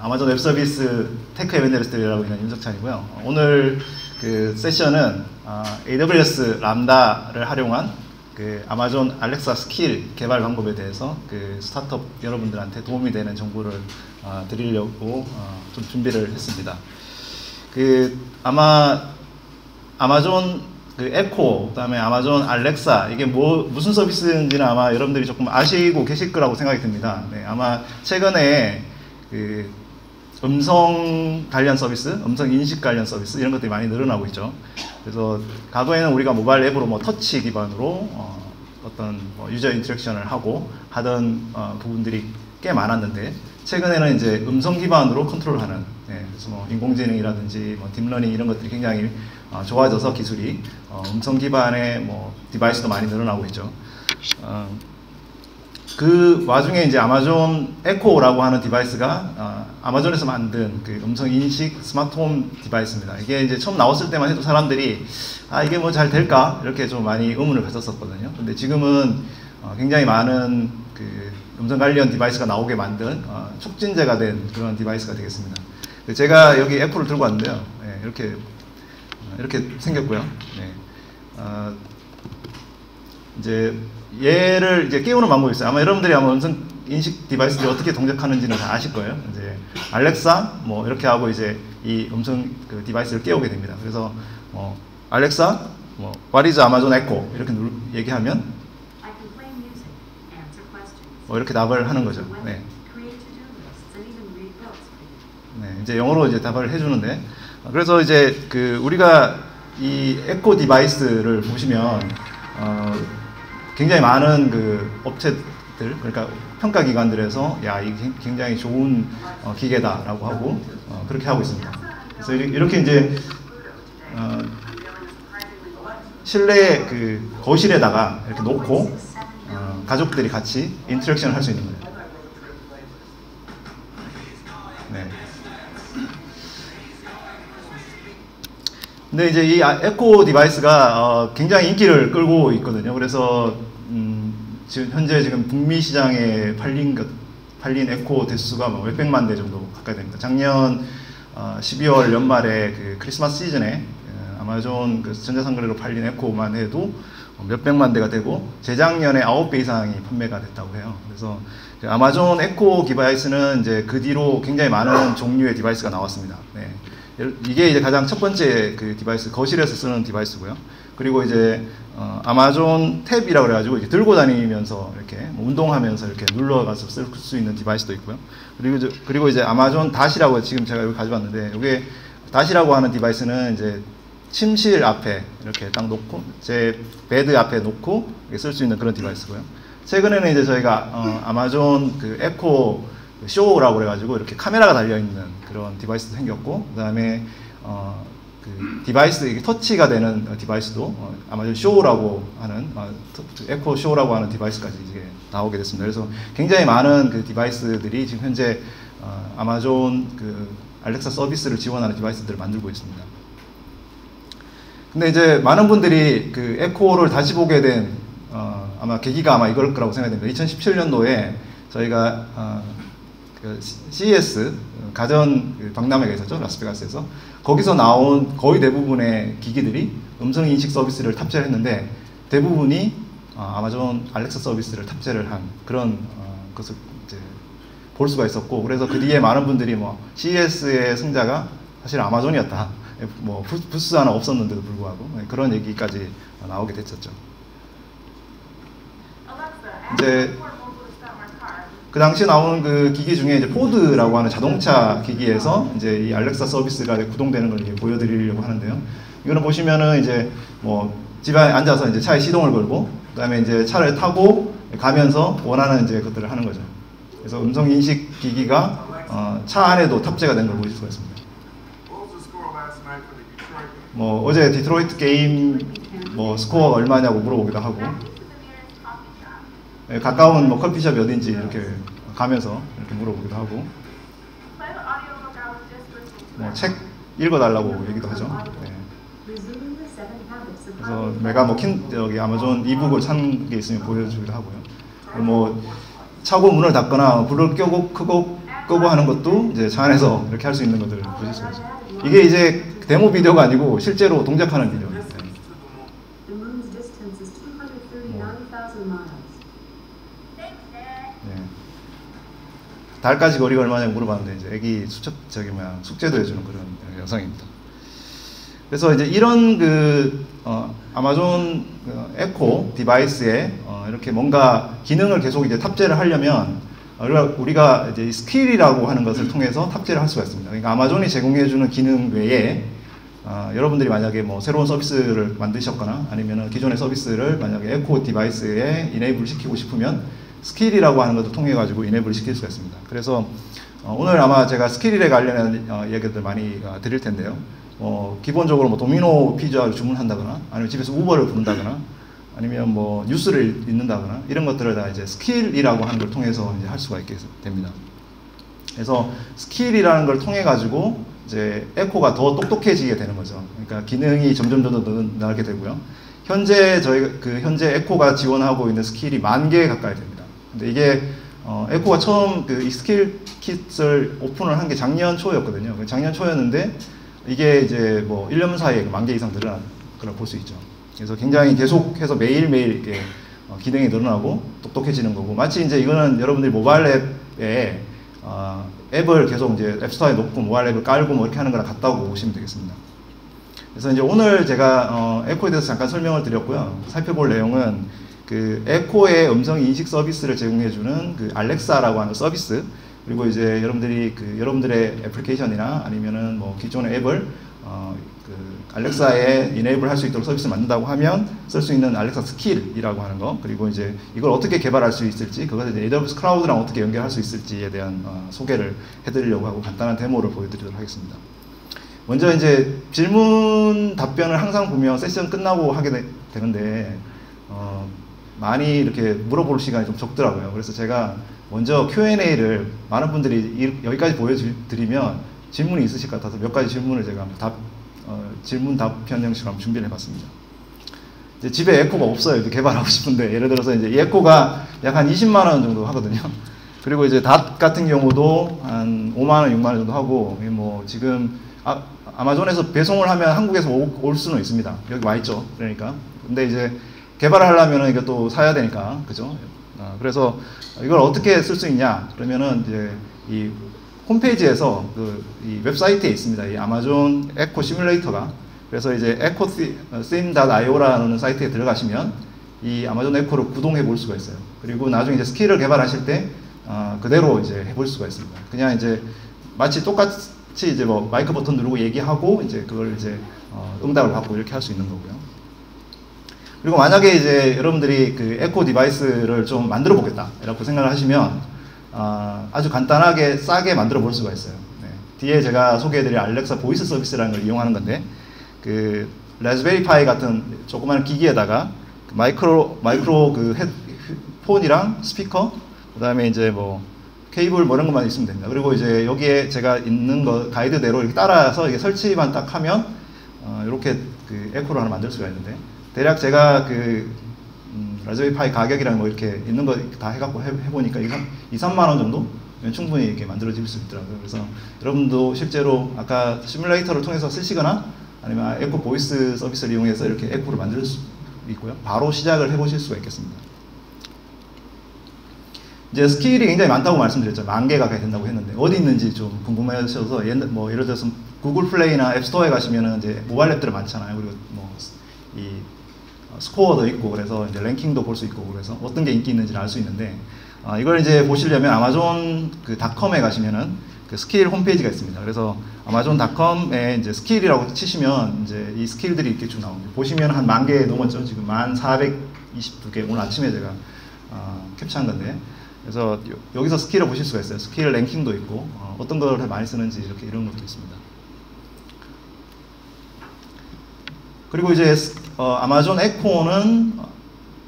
아마존 웹 서비스 테크 에반젤리스트라고 있는 윤석찬이고요. 오늘 그 세션은 AWS 람다를 활용한 그 아마존 알렉사 스킬 개발 방법에 대해서 그 스타트업 여러분들한테 도움이 되는 정보를 드리려고 좀 준비를 했습니다. 그 아마존 그 에코, 그다음에 아마존 알렉사, 이게 무슨 서비스인지는 아마 여러분들이 조금 아시고 계실 거라고 생각이 듭니다. 네, 아마 최근에 그 음성 관련 서비스, 음성 인식 관련 서비스 이런 것들이 많이 늘어나고 있죠. 그래서 과거에는 우리가 모바일 앱으로 뭐 터치 기반으로 어떤 유저 인터랙션을 하던 부분들이 꽤 많았는데, 최근에는 이제 음성 기반으로 컨트롤하는, 그래서 뭐 인공지능이라든지 뭐 딥러닝 이런 것들이 굉장히 좋아져서 기술이 음성 기반의 뭐 디바이스도 많이 늘어나고 있죠. 그 와중에 이제 아마존 에코라고 하는 디바이스가 아마존에서 만든 그 음성 인식 스마트홈 디바이스입니다. 이게 이제 처음 나왔을 때만 해도 사람들이 이게 뭐 잘 될까 이렇게 좀 많이 의문을 가졌었거든요. 근데 지금은 굉장히 많은 그 음성 관련 디바이스가 나오게 만든 촉진제가 된 그런 디바이스가 되겠습니다. 제가 여기 애플을 들고 왔는데요. 네, 이렇게 생겼고요. 네. 이제 얘를 이제 깨우는 방법이 있어요. 아마 여러분들이 음성 인식 디바이스들이 어떻게 동작하는지는 다 아실 거예요. 이제 알렉사 뭐 이렇게 하고 이제 이 음성 그 디바이스를 깨우게 됩니다. 그래서 알렉사 뭐 What is Amazon Echo 이렇게 얘기하면 이렇게 답을 하는 거죠. 네. 네, 이제 영어로 이제 답을 해주는데, 그래서 이제 그 우리가 이 에코 디바이스를 보시면 굉장히 많은 그 업체들, 그러니까 평가 기관들에서 이게 굉장히 좋은 기계다라고 하고 그렇게 하고 있습니다. 그래서 이렇게 이제 실내 그 거실에다가 이렇게 놓고 가족들이 같이 인터랙션을 할 수 있는 거예요. 네. 근데 이제 이 에코 디바이스가 굉장히 인기를 끌고 있거든요. 그래서 지금 현재 북미 시장에 팔린 에코 대수가 뭐 몇백만 대 정도 가까이 됩니다. 작년 12월 연말에 그 크리스마스 시즌에 아마존 그 전자상거래로 팔린 에코만 해도 몇백만 대가 되고, 재작년에 9배 이상이 판매가 됐다고 해요. 그래서 아마존 에코 디바이스는 이제 그 뒤로 굉장히 많은 종류의 디바이스가 나왔습니다. 네. 이게 이제 가장 첫 번째 그 디바이스, 거실에서 쓰는 디바이스고요. 그리고 이제 아마존 탭이라고 그래가지고 이제 들고 다니면서 이렇게 뭐 운동하면서 이렇게 눌러가서 쓸 수 있는 디바이스도 있고요. 그리고 이제 아마존 닷이라고 지금 제가 여기 가져왔는데, 이게 닷이라고 하는 디바이스는 이제 침실 앞에 이렇게 딱 놓고, 제 베드 앞에 놓고 쓸 수 있는 그런 디바이스고요. 최근에는 이제 저희가 아마존 그 에코 쇼라고 그래가지고 이렇게 카메라가 달려있는 그런 디바이스도 생겼고, 그 다음에 그 디바이스, 이게 터치가 되는 디바이스도 아마존 쇼라고 하는 에코 쇼라고 하는 디바이스까지 이제 나오게 됐습니다. 그래서 굉장히 많은 그 디바이스들이 지금 현재 아마존 그 알렉사 서비스를 지원하는 디바이스들을 만들고 있습니다. 근데 이제 많은 분들이 그 에코를 다시 보게 된 아마 계기가 아마 이걸 거라고 생각이 됩니다. 2017년도에 저희가 그 CES 가전 박람회가 있었죠, 라스베가스에서. 거기서 나온 거의 대부분의 기기들이 음성 인식 서비스를 탑재를 했는데, 대부분이 아마존 알렉사 서비스를 탑재를 한 그런 것을 이제 볼 수가 있었고, 그래서 그 뒤에 많은 분들이 뭐 CES의 승자가 사실 아마존이었다, 뭐 부스 하나 없었는데도 불구하고 그런 얘기까지 나오게 됐었죠. 이제 그 당시에 나오는 그 기기 중에 이제 포드라고 하는 자동차 기기에서 이제 이 알렉사 서비스가 구동되는 걸 보여드리려고 하는데요. 이거는 보시면은 이제 뭐 집에 앉아서 이제 차에 시동을 걸고, 그다음에 이제 차를 타고 가면서 원하는 이제 것들을 하는 거죠. 그래서 음성 인식 기기가 차 안에도 탑재가 된 걸 보실 수가 있습니다. 뭐 어제 디트로이트 게임 뭐 스코어가 얼마냐고 물어보기도 하고, 가까운 뭐 커피숍이 어딘지 이렇게 가면서 이렇게 물어보기도 하고, 뭐 책 읽어달라고 얘기도 하죠. 네. 그래서 내가 뭐 여기 아마존 이북을 산 게 있으면 보여주기도 하고요. 뭐 차고 문을 닫거나 불을 끄고 끄고 하는 것도 이제 차 안에서 이렇게 할 수 있는 것들을 보실 수가 있습니다. 이게 이제 데모 비디오가 아니고 실제로 동작하는 비디오입니다. 달까지 거리가 얼마냐고 물어봤는데 이제 애기 숙제도 해주는 그런 영상입니다. 그래서 이제 이런 아마존 에코 디바이스에 이렇게 뭔가 기능을 계속 이제 탑재를 하려면 우리가 이제 스킬이라고 하는 것을 통해서 탑재를 할 수가 있습니다. 그러니까 아마존이 제공해주는 기능 외에 여러분들이 만약에 뭐 새로운 서비스를 만드셨거나 아니면 기존의 서비스를 만약에 에코 디바이스에 이네이블 시키고 싶으면 스킬이라고 하는 것을 통해 가지고 이네이블 시킬 수가 있습니다. 그래서 오늘 아마 제가 스킬에 관련한 얘기들 많이 드릴 텐데요. 기본적으로 뭐 도미노 피자를 주문한다거나 아니면 집에서 우버를 부른다거나 아니면 뭐 뉴스를 읽는다거나 이런 것들을 다 이제 스킬이라고 하는 걸 통해서 이제 할 수가 있게 됩니다. 그래서 스킬이라는 걸 통해 가지고 이제 에코가 더 똑똑해지게 되는 거죠. 그러니까 기능이 점점 더 늘게 되고요. 현재 현재 에코가 지원하고 있는 스킬이 10,000개 가까이 됩니다. 근데 이게 에코가 처음 이 스킬 킷을 오픈을 한 게 작년 초였거든요. 작년 초였는데 이게 이제 뭐 1년 사이에 10,000개 이상 늘어난 걸 볼 수 있죠. 그래서 굉장히 계속해서 매일매일 이렇게 기능이 늘어나고 똑똑해지는 거고, 마치 이제 이거는 여러분들이 모바일 앱에 앱을 계속 이제 앱스토어에 놓고 모바일 앱을 깔고 뭐 이렇게 하는 거랑 같다고 보시면 되겠습니다. 그래서 이제 오늘 제가 에코에 대해서 잠깐 설명을 드렸고요. 살펴볼 내용은 에코의 음성 인식 서비스를 제공해주는 알렉사라고 하는 서비스, 그리고 이제 여러분들이 여러분들의 애플리케이션이나 아니면은 뭐 기존의 앱을 알렉사에 이네이블 할 수 있도록 서비스를 만든다고 하면 쓸 수 있는 알렉사 스킬이라고 하는 거, 그리고 이제 이걸 어떻게 개발할 수 있을지, 그것을 이제 AWS 클라우드랑 어떻게 연결할 수 있을지에 대한 소개를 해드리려고 하고 간단한 데모를 보여드리도록 하겠습니다. 먼저 이제 질문 답변을 항상 보면 세션 끝나고 하게 되는데 많이 이렇게 물어볼 시간이 좀 적더라고요. 그래서 제가 먼저 Q&A를 많은 분들이 여기까지 보여드리면 질문이 있으실 것 같아서 몇 가지 질문을 제가 질문 답변 형식으로 한번 준비를 해봤습니다. 이제 집에 에코가 없어요. 이제 개발하고 싶은데, 예를 들어서 이제 이 에코가 약 한 20만 원 정도 하거든요. 그리고 이제 닷 같은 경우도 한 5만 원, 6만 원 정도 하고, 뭐 지금 아마존에서 배송을 하면 한국에서 올 수는 있습니다. 여기 와 있죠. 그러니까. 근데 이제 개발을 하려면 이것도 사야 되니까, 그죠? 그래서 이걸 어떻게 쓸 수 있냐? 그러면은 이제 이 홈페이지에서 이 웹사이트에 있습니다. 이 아마존 에코 시뮬레이터가. 그래서 이제 ecotheme.io라는 사이트에 들어가시면 이 아마존 에코를 구동해 볼 수가 있어요. 그리고 나중에 이제 스킬을 개발하실 때 그대로 이제 해볼 수가 있습니다. 그냥 이제 마치 똑같이 이제 뭐 마이크 버튼 누르고 얘기하고 이제 그걸 이제 응답을 받고 이렇게 할 수 있는 거고요. 그리고 만약에 이제 여러분들이 에코 디바이스를 좀 만들어 보겠다 이라고 생각을 하시면 아주 간단하게 싸게 만들어 볼 수가 있어요. 네. 뒤에 제가 소개해드릴 알렉사 보이스 서비스라는 걸 이용하는 건데, 라즈베리 파이 같은 조그마한 기기에다가 마이크로 폰이랑 스피커, 그 다음에 이제 뭐 케이블 뭐 이런 것만 있으면 됩니다. 그리고 이제 여기에 제가 있는 거 가이드대로 이렇게 따라서 이게 설치만 딱 하면 이렇게 에코를 하나 만들 수가 있는데, 대략 제가 라즈베리 파이 가격이랑 뭐 이렇게 있는 거 다 해갖고 해보니까 2-3만 원 정도 충분히 이렇게 만들어질 수 있더라고요. 그래서 여러분도 실제로 아까 시뮬레이터를 통해서 쓰시거나 아니면 에코 보이스 서비스를 이용해서 이렇게 에코를 만들 수 있고요. 바로 시작을 해보실 수가 있겠습니다. 이제 스킬이 굉장히 많다고 말씀드렸죠. 10,000개 가까이 된다고 했는데 어디 있는지 좀 궁금해하셔서 뭐 예를 들어서 구글 플레이나 앱스토어에 가시면은 이제 모바일 앱들이 많잖아요. 그리고 뭐 이 스코어도 있고 그래서 이제 랭킹도 볼 수 있고 그래서 어떤 게 인기 있는지를 알 수 있는데 이걸 이제 보시려면 아마존 닷컴에 가시면은 스킬 홈페이지가 있습니다. 그래서 아마존.com에 이제 스킬이라고 치시면 이제 이 스킬들이 이렇게 쭉 나옵니다. 보시면 한 10,000개 넘었죠. 지금 1422개 오늘 아침에 제가 캡처한 건데, 그래서 여기서 스킬을 보실 수가 있어요. 스킬 랭킹도 있고 어떤 걸 많이 쓰는지 이렇게 이런 것도 있습니다. 그리고 이제 아마존 에코는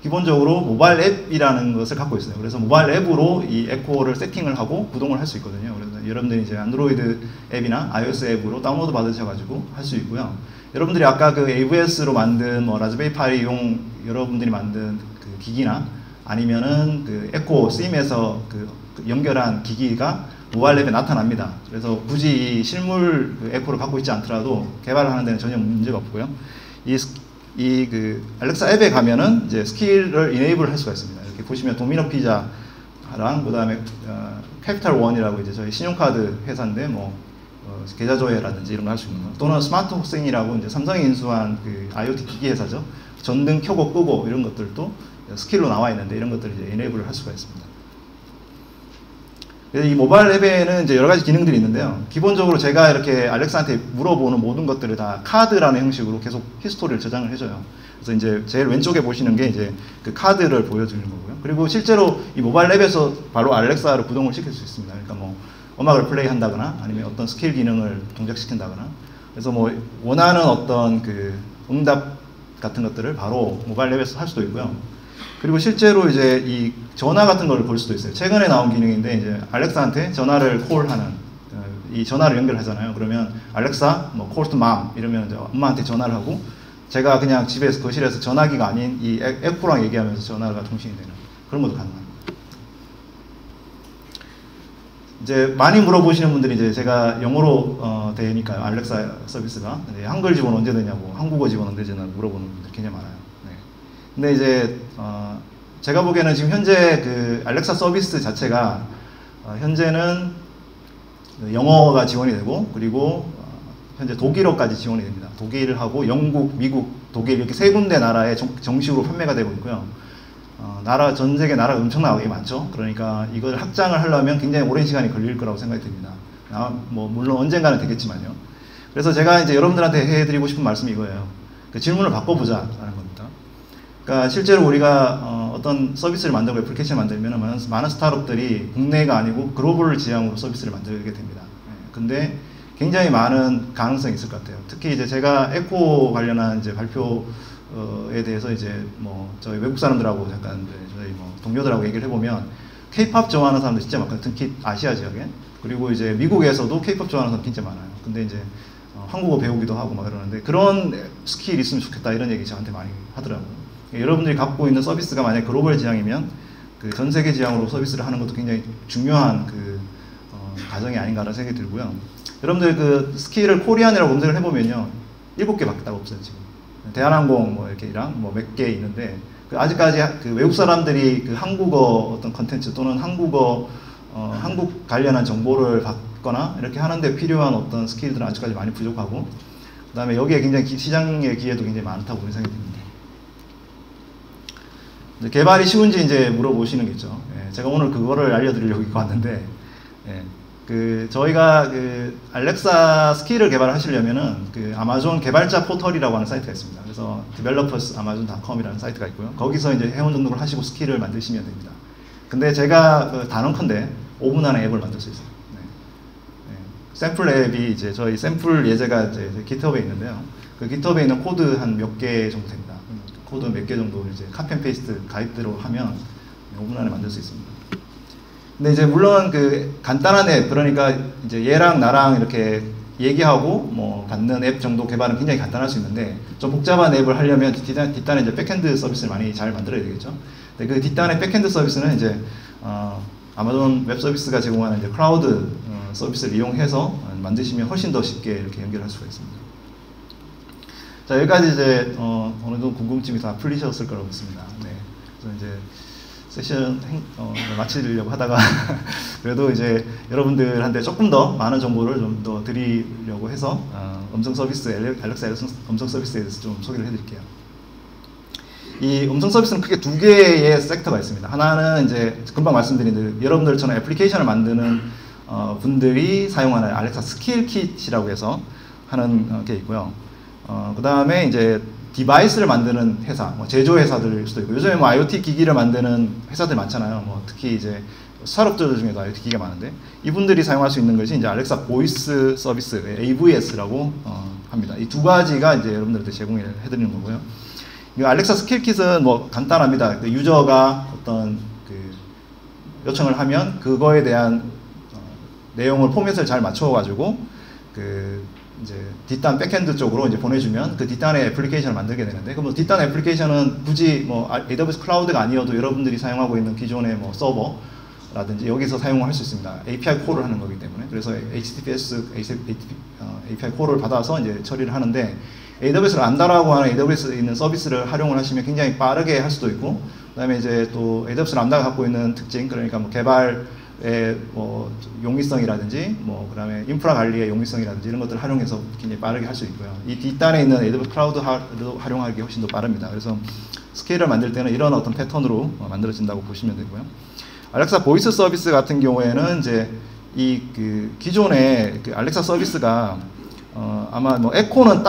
기본적으로 모바일 앱이라는 것을 갖고 있어요. 그래서 모바일 앱으로 이 에코를 세팅을 하고 구동을 할 수 있거든요. 그래서 여러분들이 이제 안드로이드 앱이나 iOS 앱으로 다운로드 받으셔가지고 할 수 있고요. 여러분들이 아까 AWS로 만든 뭐 라즈베리 파이용 여러분들이 만든 기기나 아니면은 에코 스임에서 연결한 기기가 모바일 앱에 나타납니다. 그래서 굳이 이 실물 그 에코를 갖고 있지 않더라도 개발을 하는 데는 전혀 문제가 없고요. 그 알렉사 앱에 가면은 이제 스킬을 이네이블 할 수가 있습니다. 이렇게 보시면 도미노 피자랑 그다음에 캐피탈 원이라고 이제 저희 신용카드 회사인데 뭐 계좌 조회라든지 이런 거 할 수 있는 거, 또는 스마트 호생이라고 이제 삼성이 인수한 그 IoT 기기 회사죠. 전등 켜고 끄고 이런 것들도 스킬로 나와 있는데 이런 것들을 이제 이네이블을 할 수가 있습니다. 그래서 이 모바일 앱에는 이제 여러 가지 기능들이 있는데요. 기본적으로 제가 이렇게 알렉사한테 물어보는 모든 것들을 다 카드라는 형식으로 계속 히스토리를 저장을 해줘요. 그래서 이제 제일 왼쪽에 보시는 게 이제 그 카드를 보여주는 거고요. 그리고 실제로 이 모바일 앱에서 바로 알렉사로 구동을 시킬 수 있습니다. 그러니까 뭐 음악을 플레이한다거나 아니면 어떤 스킬 기능을 동작시킨다거나, 그래서 뭐 원하는 어떤 그 응답 같은 것들을 바로 모바일 앱에서 할 수도 있고요. 그리고 실제로 이제 이 전화 같은 걸 걸 수도 있어요. 최근에 나온 기능인데 이제 알렉사한테 전화를 콜하는, 이 전화를 연결하잖아요. 그러면 알렉사 뭐 call to mom 이러면 이제 엄마한테 전화를 하고, 제가 그냥 집에서 거실에서 전화기가 아닌 이 에코랑 얘기하면서 전화가 통신이 되는 그런 것도 가능합니다. 이제 많이 물어보시는 분들이 이제 제가 영어로 되니까요, 알렉사 서비스가. 근데 한글 지원 언제 되냐고, 한국어 지원 언제 되냐고 물어보는 분들이 굉장히 많아요. 네. 근데 이제 제가 보기에는 지금 현재 그 알렉사 서비스 자체가 현재는 영어가 지원이 되고, 그리고 현재 독일어까지 지원이 됩니다. 독일하고 영국, 미국, 독일 이렇게 세 군데 나라에 정식으로 판매가 되고 있고요. 전 세계 나라가 엄청나게 많죠. 그러니까 이걸 확장을 하려면 굉장히 오랜 시간이 걸릴 거라고 생각이 듭니다. 뭐 물론 언젠가는 되겠지만요. 그래서 제가 이제 여러분들한테 해드리고 싶은 말씀이 이거예요. 그 질문을 바꿔보자라는 겁니다. 그러니까 실제로 우리가 어떤 서비스를 만들고 애플리케이션을 만들면 많은 스타트업들이 국내가 아니고 글로벌 지향으로 서비스를 만들게 됩니다. 근데 굉장히 많은 가능성이 있을 것 같아요. 특히 이제 제가 에코 관련한 이제 발표에 대해서 이제 뭐 저희 외국 사람들하고 잠깐 저희 뭐 동료들하고 얘기를 해보면 K-팝 좋아하는 사람들 진짜 많거든요. 특히 아시아 지역에. 그리고 이제 미국에서도 K-팝 좋아하는 사람 진짜 많아요. 근데 이제 한국어 배우기도 하고 막 그러는데 그런 스킬이 있으면 좋겠다 이런 얘기 저한테 많이 하더라고요. 여러분들이 갖고 있는 서비스가 만약 글로벌 지향이면 그 전 세계 지향으로 서비스를 하는 것도 굉장히 중요한 그 과정이 아닌가라는 생각이 들고요. 여러분들 그 스킬을 코리안이라고 검색을 해보면요, 7개밖에 딱 없어요 지금. 대한항공 뭐 이렇게랑 뭐 몇 개 있는데 그 아직까지 그 외국 사람들이 그 한국어 어떤 컨텐츠 또는 한국 관련한 정보를 받거나 이렇게 하는데 필요한 어떤 스킬들은 아직까지 많이 부족하고, 그 다음에 여기에 굉장히 시장의 기회도 굉장히 많다고 생각이 듭니다. 이제 개발이 쉬운지 이제 물어보시는 게 있죠. 예, 제가 오늘 그거를 알려드리려고 입고 왔는데, 예, 저희가 그 알렉사 스킬을 개발하시려면은 그 아마존 개발자 포털이라고 하는 사이트가 있습니다. 그래서 developersamazon.com이라는 사이트가 있고요. 거기서 이제 회원 등록을 하시고 스킬을 만드시면 됩니다. 근데 제가 그 단언컨대 5분 안에 앱을 만들 수 있어요. 네. 네. 샘플 앱이 이제 저희 샘플 예제가 이제 GitHub에 있는데요. 그 GitHub에 있는 코드 한 몇 개 정도 됩니다. 코드 몇 개 정도 이제 카피 앤 페이스트 가입대로 하면 5분 안에 만들 수 있습니다. 근데 이제 물론 그 간단한 앱, 그러니까 이제 얘랑 나랑 이렇게 얘기하고 뭐 받는 앱 정도 개발은 굉장히 간단할 수 있는데, 좀 복잡한 앱을 하려면 뒷단에 이제 백엔드 서비스를 많이 잘 만들어야 되겠죠. 근데 그 뒷단의 백엔드 서비스는 이제 아마존 웹 서비스가 제공하는 이제 클라우드 서비스를 이용해서 만드시면 훨씬 더 쉽게 이렇게 연결할 수가 있습니다. 자, 여기까지 이제 어느 정도 궁금증이 다 풀리셨을 거라고 믿습니다. 네. 그래서 이제 세션 마치려고 하다가 그래도 이제 여러분들한테 조금 더 많은 정보를 좀 더 드리려고 해서 음성 서비스, 알렉사 음성 서비스에 대해서 좀 소개를 해드릴게요. 이 음성 서비스는 크게 두 개의 섹터가 있습니다. 하나는 이제 금방 말씀드린 대로 여러분들처럼 애플리케이션을 만드는 분들이 사용하는 알렉사 스킬 킷이라고 해서 하는 게 있고요. 그 다음에 이제 디바이스를 만드는 회사, 뭐 제조회사들 수도 있고, 요즘에 뭐 IoT 기기를 만드는 회사들 많잖아요. 뭐 특히 이제 스타트업들 중에도 IoT 기기가 많은데, 이분들이 사용할 수 있는 것이 이제 알렉사 보이스 서비스, AVS라고 합니다. 이 두 가지가 이제 여러분들한테 제공을 해드리는 거고요. 이 알렉사 스킬킷은 뭐 간단합니다. 그 유저가 어떤 그 요청을 하면 그거에 대한 내용을 포맷을 잘 맞춰가지고 그 이제 뒷단 백엔드 쪽으로 이제 보내주면 그 뒷단에 애플리케이션을 만들게 되는데, 그럼 뒷단 애플리케이션은 굳이 뭐 AWS 클라우드가 아니어도 여러분들이 사용하고 있는 기존의 뭐 서버 라든지 여기서 사용할 수 있습니다. API 콜을 하는 거기 때문에. 그래서 HTTPS API 콜을 받아서 이제 처리를 하는데, AWS를 안다라고 하는 AWS에 있는 서비스를 활용을 하시면 굉장히 빠르게 할 수도 있고, 그다음에 이제 또 AWS를 안다가 갖고 있는 특징, 그러니까 뭐 개발의 뭐 용이성이라든지, 뭐 그다음에 인프라 관리의 용이성이라든지 이런 것들을 활용해서 굉장히 빠르게 할 수 있고요. 이 뒷단에 있는 AWS 클라우드를 활용하기 훨씬 더 빠릅니다. 그래서 스케일을 만들 때는 이런 어떤 패턴으로 만들어진다고 보시면 되고요. 알렉사 보이스 서비스 같은 경우에는 이제 이 그 기존의 그 알렉사 서비스가 아마 뭐 에코는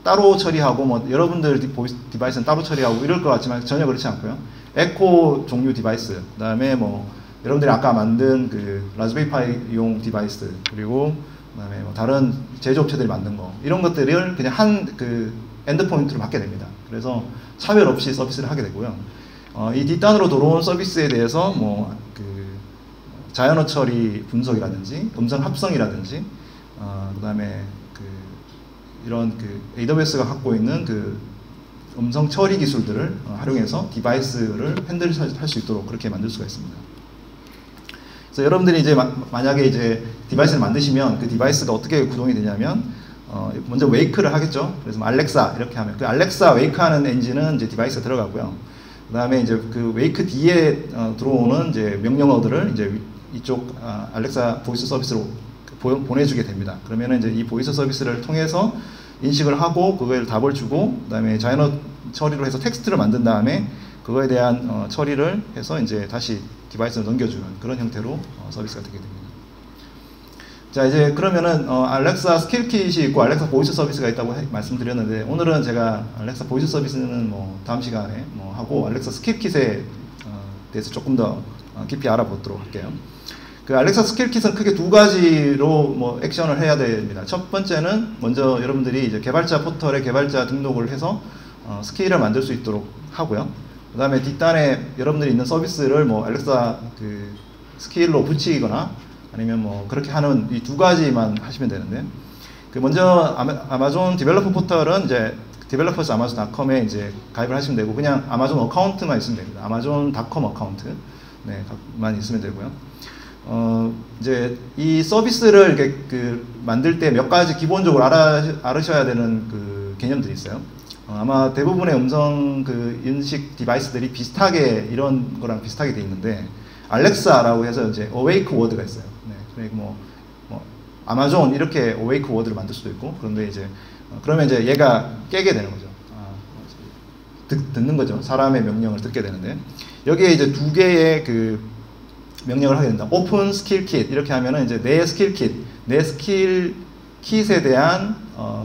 따로 처리하고 뭐 여러분들 보이스 디바이스는 따로 처리하고 이럴 것 같지만 전혀 그렇지 않고요. 에코 종류 디바이스, 그다음에 뭐 여러분들이 아까 만든 그 라즈베리파이용 디바이스, 그리고 그다음에 뭐 다른 제조업체들이 만든 거, 이런 것들을 그냥 한 그 엔드포인트로 받게 됩니다. 그래서 차별 없이 서비스를 하게 되고요. 이 뒷단으로 들어온 서비스에 대해서 뭐 그 자연어 처리 분석이라든지 음성 합성이라든지 그다음에 그 이런 그 AWS가 갖고 있는 그 음성 처리 기술들을 활용해서 디바이스를 핸들할 수 있도록 그렇게 만들 수가 있습니다. 그래서 여러분들이 이제 만약에 이제 디바이스를 만드시면 그 디바이스가 어떻게 구동이 되냐면 먼저 웨이크를 하겠죠. 그래서 알렉사 이렇게 하면 그 알렉사 웨이크하는 엔진은 이제 디바이스에 들어가고요. 그다음에 이제 그 웨이크 뒤에 들어오는 이제 명령어들을 이제 이쪽 알렉사 보이스 서비스로 보내주게 됩니다. 그러면은 이제 이 보이스 서비스를 통해서 인식을 하고 그거에 답을 주고, 그다음에 자연어 처리로 해서 텍스트를 만든 다음에 그거에 대한 처리를 해서 이제 다시 디바이스를 넘겨주는 그런 형태로 서비스가 되게 됩니다. 자, 이제 그러면은 알렉사 스킬킷이 있고 알렉사 보이스 서비스가 있다고 말씀드렸는데, 오늘은 제가 알렉사 보이스 서비스는 뭐 다음 시간에 뭐 하고 알렉사 스킬킷에 대해서 조금 더 깊이 알아보도록 할게요. 그 알렉사 스킬킷은 크게 두 가지로 뭐 액션을 해야 됩니다. 첫 번째는 먼저 여러분들이 이제 개발자 포털에 개발자 등록을 해서 스킬을 만들 수 있도록 하고요. 그 다음에 뒷단에 여러분들이 있는 서비스를 뭐 알렉사 그 스킬로 붙이거나 아니면 뭐 그렇게 하는 이 두 가지만 하시면 되는데, 그 먼저 아마존 디벨로퍼 포털은 이제 developersamazon.com에 이제 가입을 하시면 되고, 그냥 아마존 어카운트만 있으면 됩니다. 아마존.com 어카운트 만 있으면 되고요. 이제 이 서비스를 이렇게 그 만들 때 몇 가지 기본적으로 알으셔야 되는 그 개념들이 있어요. 아마 대부분의 음성 그 인식 디바이스들이 비슷하게 이런 거랑 비슷하게 돼 있는데, 알렉사라고 해서 이제 어웨이크 워드가 있어요. 네, 그리고 뭐 아마존 이렇게 어웨이크 워드를 만들 수도 있고, 그런데 이제 그러면 이제 얘가 깨게 되는 거죠. 듣는 거죠. 사람의 명령을 듣게 되는데, 여기에 이제 두 개의 그 명령을 하게 된다. 오픈 스킬 킷 이렇게 하면은 이제 내 스킬 킷에 대한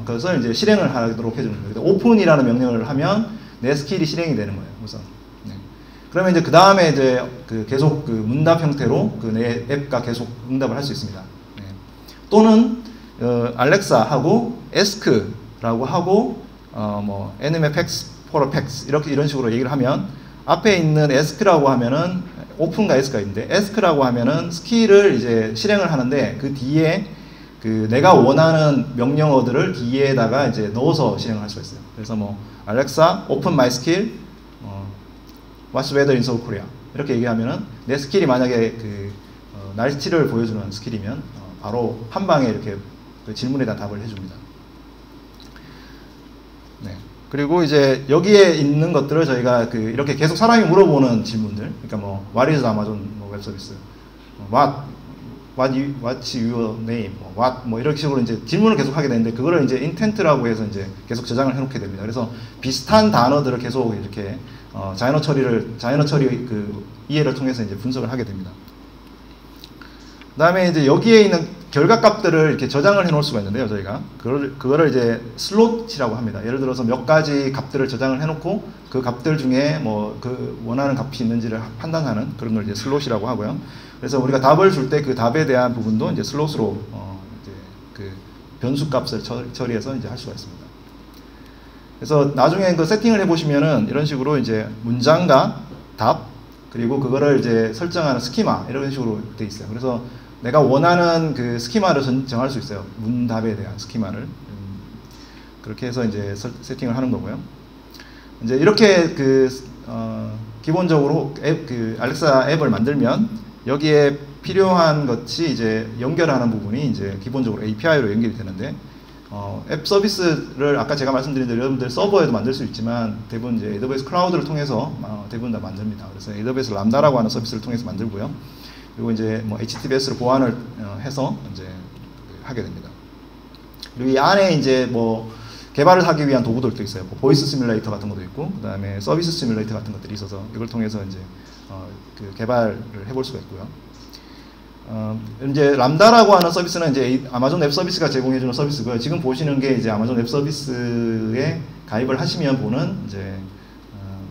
그것을 이제 실행을 하도록 해주는 거예요. 오픈이라는 명령을 하면 내 스킬이 실행이 되는 거예요. 우선. 네. 그러면 이제 그 다음에 이제 그 계속 그 문답 형태로 그 내 앱과 계속 응답을 할 수 있습니다. 네. 또는 알렉사하고 ask라고 하고 뭐 nmfx, forfx 이런 식으로 얘기를 하면, 앞에 있는 ask라고 하면은 오픈과 ask가 있는데, ask라고 하면은 스킬을 이제 실행을 하는데 그 뒤에 그 내가 원하는 명령어들을 뒤에다가 이제 넣어서 실행을 할 수가 있어요. 그래서 뭐 Alexa, open my skill, what's weather in South Korea 이렇게 얘기하면은 내 스킬이 만약에 그 날씨를 보여주는 스킬이면 바로 한 방에 이렇게 그 질문에 대한 답을 해줍니다. 네. 그리고 이제 여기에 있는 것들을 저희가 그 이렇게 계속 사람이 물어보는 질문들, 그러니까 뭐 What is Amazon 뭐 웹 서비스, What's your name, what 뭐 이런 식으로 이제 질문을 계속 하게 되는데, 그거를 이제 intent라고 해서 이제 계속 저장을 해놓게 됩니다. 그래서 비슷한 단어들을 계속 이렇게 자연어 처리 그 이해를 통해서 이제 분석을 하게 됩니다. 그다음에 이제 여기에 있는 결과값들을 이렇게 저장을 해 놓을 수가 있는데요, 저희가 그거를 이제 슬롯이라고 합니다. 예를 들어서 몇 가지 값들을 저장을 해 놓고 그 값들 중에 뭐 그 원하는 값이 있는지를 판단하는 그런 걸 이제 슬롯이라고 하고요. 그래서 우리가 답을 줄 때 그 답에 대한 부분도 이제 슬롯으로 이제 그 변수 값을 처리해서 이제 할 수가 있습니다. 그래서 나중에 그 세팅을 해 보시면은 이런 식으로 이제 문장과 답, 그리고 그거를 이제 설정하는 스키마 이런 식으로 돼 있어요. 그래서 내가 원하는 그 스키마를 정할 수 있어요. 문답에 대한 스키마를. 그렇게 해서 이제 세팅을 하는 거고요. 이제 이렇게 그 기본적으로 그 알렉사 앱을 만들면 여기에 필요한 것이 이제 연결하는 부분이 이제 기본적으로 API로 연결이 되는데, 앱 서비스를 아까 제가 말씀드린 대로 여러분들 서버에도 만들 수 있지만 대부분 이제 AWS 클라우드를 통해서 대부분 다 만듭니다. 그래서 AWS 람다라고 하는 서비스를 통해서 만들고요. 그리고 이제 뭐 HTTPS로 보안을 해서 이제 하게 됩니다. 그리고 이 안에 이제 뭐 개발을 하기 위한 도구들도 있어요. 뭐 보이스 시뮬레이터 같은 것도 있고, 그 다음에 서비스 시뮬레이터 같은 것들이 있어서 이걸 통해서 이제 그 개발을 해볼 수가 있고요. 이제 람다라고 하는 서비스는 이제 아마존 웹 서비스가 제공해주는 서비스고요. 지금 보시는 게 이제 아마존 웹 서비스에 가입을 하시면 보는 이제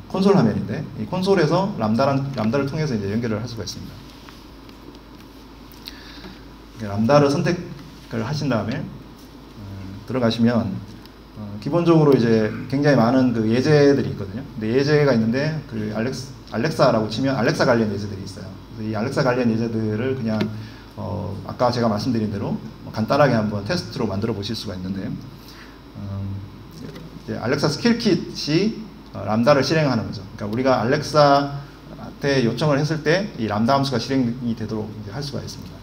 콘솔 화면인데, 이 콘솔에서 람다를 통해서 이제 연결을 할 수가 있습니다. 람다를 선택을 하신 다음에 들어가시면 기본적으로 이제 굉장히 많은 그 예제들이 있거든요. 근데 예제가 있는데 그 알렉사라고 치면 알렉사 관련 예제들이 있어요. 이 알렉사 관련 예제들을 그냥 아까 제가 말씀드린 대로 간단하게 한번 테스트로 만들어 보실 수가 있는데, 이제 알렉사 스킬킷이 람다를 실행하는 거죠. 그러니까 우리가 알렉사한테 요청을 했을 때 이 람다 함수가 실행이 되도록 이제 할 수가 있습니다.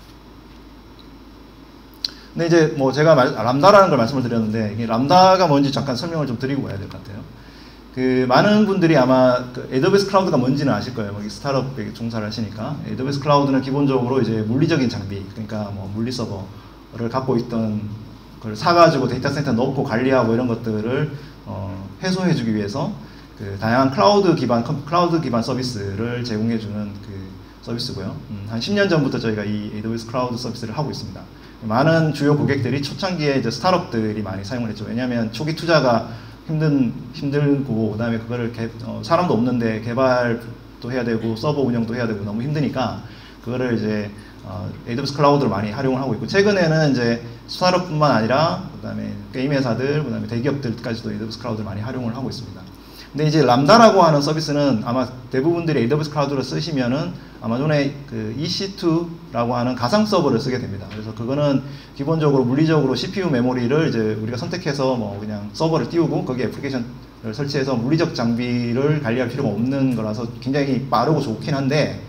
근데 이제 뭐 제가 람다라는 걸 말씀을 드렸는데, 이게 람다가 뭔지 잠깐 설명을 좀 드리고 가야 될 것 같아요. 그 많은 분들이 아마 그 AWS 클라우드가 뭔지는 아실 거예요. 스타트업에 종사를 하시니까. AWS 클라우드는 기본적으로 이제 물리적인 장비, 그러니까 뭐 물리 서버를 갖고 있던 걸 사가지고 데이터 센터에 넣고 관리하고 이런 것들을 해소해주기 위해서 그 다양한 클라우드 기반 서비스를 제공해주는 그 서비스고요. 한 10년 전부터 저희가 이 AWS 클라우드 서비스를 하고 있습니다. 많은 주요 고객들이 초창기에 이제 스타트업들이 많이 사용을 했죠. 왜냐하면 초기 투자가 힘들고, 그 다음에 그거를 사람도 없는데 개발도 해야 되고 서버 운영도 해야 되고 너무 힘드니까 그거를 이제 AWS 클라우드를 많이 활용을 하고 있고, 최근에는 이제 스타트업뿐만 아니라 그 다음에 게임 회사들, 그 다음에 대기업들까지도 AWS 클라우드를 많이 활용을 하고 있습니다. 근데 이제 람다라고 하는 서비스는 아마 대부분들이 AWS 클라우드를 쓰시면은 아마존의 그 EC2라고 하는 가상 서버를 쓰게 됩니다. 그래서 그거는 기본적으로 물리적으로 CPU 메모리를 이제 우리가 선택해서 뭐 그냥 서버를 띄우고 거기에 애플리케이션을 설치해서 물리적 장비를 관리할 필요가 없는 거라서 굉장히 빠르고 좋긴 한데,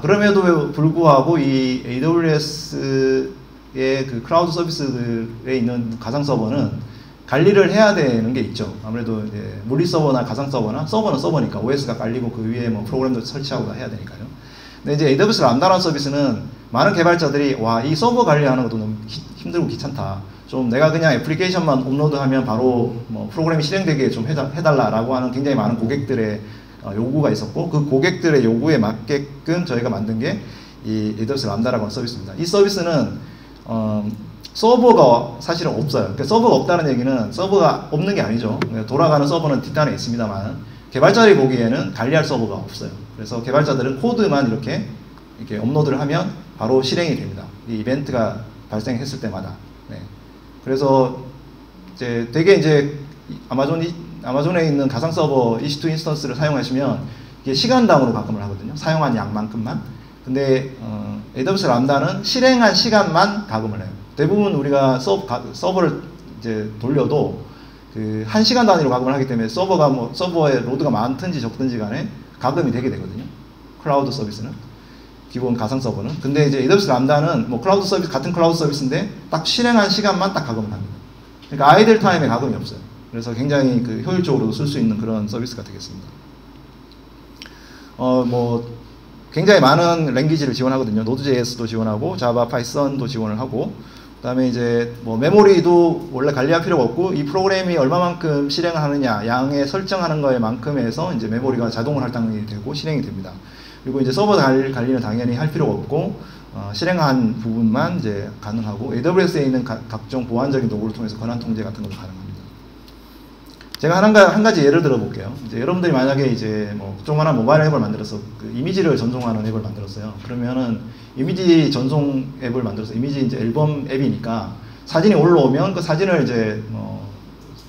그럼에도 불구하고 이 AWS의 그 클라우드 서비스들에 있는 가상 서버는 관리를 해야 되는 게 있죠. 아무래도 이제 물리 서버나 가상 서버나, 서버는 서버니까 OS가 깔리고 그 위에 뭐 프로그램도 설치하고 다 해야 되니까요. 근데 이제 AWS 람다라는 서비스는 많은 개발자들이 와, 이 서버 관리하는 것도 너무 힘들고 귀찮다. 좀 내가 그냥 애플리케이션만 업로드하면 바로 뭐 프로그램이 실행되게 좀 해달라라고 하는 굉장히 많은 고객들의 요구가 있었고, 그 고객들의 요구에 맞게끔 저희가 만든 게 이 AWS 람다라고 하는 서비스입니다. 이 서비스는 서버가 사실은 없어요. 그러니까 서버가 없다는 얘기는 서버가 없는 게 아니죠. 돌아가는 서버는 뒷단에 있습니다만 개발자들이 보기에는 관리할 서버가 없어요. 그래서 개발자들은 코드만 이렇게 업로드를 하면 바로 실행이 됩니다. 이 이벤트가 발생했을 때마다. 네. 그래서 이제 되게 이제 아마존에 있는 가상 서버 EC2 인스턴스를 사용하시면 이게 시간당으로 가끔을 하거든요. 사용한 양만큼만. 근데 AWS 람다는 실행한 시간만 가금을 해요. 대부분 우리가 서버를 이제 돌려도 그 1시간 단위로 가금을 하기 때문에 서버에 로드가 많든지 적든지 간에 가금이 되게 되거든요. 클라우드 서비스는. 기본 가상 서버는. 근데 이제 AWS 람다는 뭐 클라우드 서비스, 같은 클라우드 서비스인데 딱 실행한 시간만 딱 가금을 합니다. 그러니까 아이들 타임에 가금이 없어요. 그래서 굉장히 그 효율적으로 쓸 수 있는 그런 서비스가 되겠습니다. 뭐 굉장히 많은 랭귀지를 지원하거든요. 노드.js도 지원하고 자바, 파이썬도 지원을 하고, 그다음에 이제 뭐 메모리도 원래 관리할 필요가 없고 이 프로그램이 얼마만큼 실행하느냐, 양에 설정하는 거에 만큼에서 이제 메모리가 자동으로 할당이 되고 실행이 됩니다. 그리고 이제 서버 관리는 당연히 할 필요가 없고 실행한 부분만 이제 가능하고, AWS에 있는 각종 보안적인 도구를 통해서 권한 통제 같은 것도 가능합니다. 제가 한 가지 예를 들어 볼게요. 이제 여러분들이 만약에 이제 뭐 조그마한 모바일 앱을 만들어서 그 이미지를 전송하는 앱을 만들었어요. 그러면은 이미지 전송 앱을 만들어서, 이미지 이제 앨범 앱이니까 사진이 올라오면 그 사진을 이제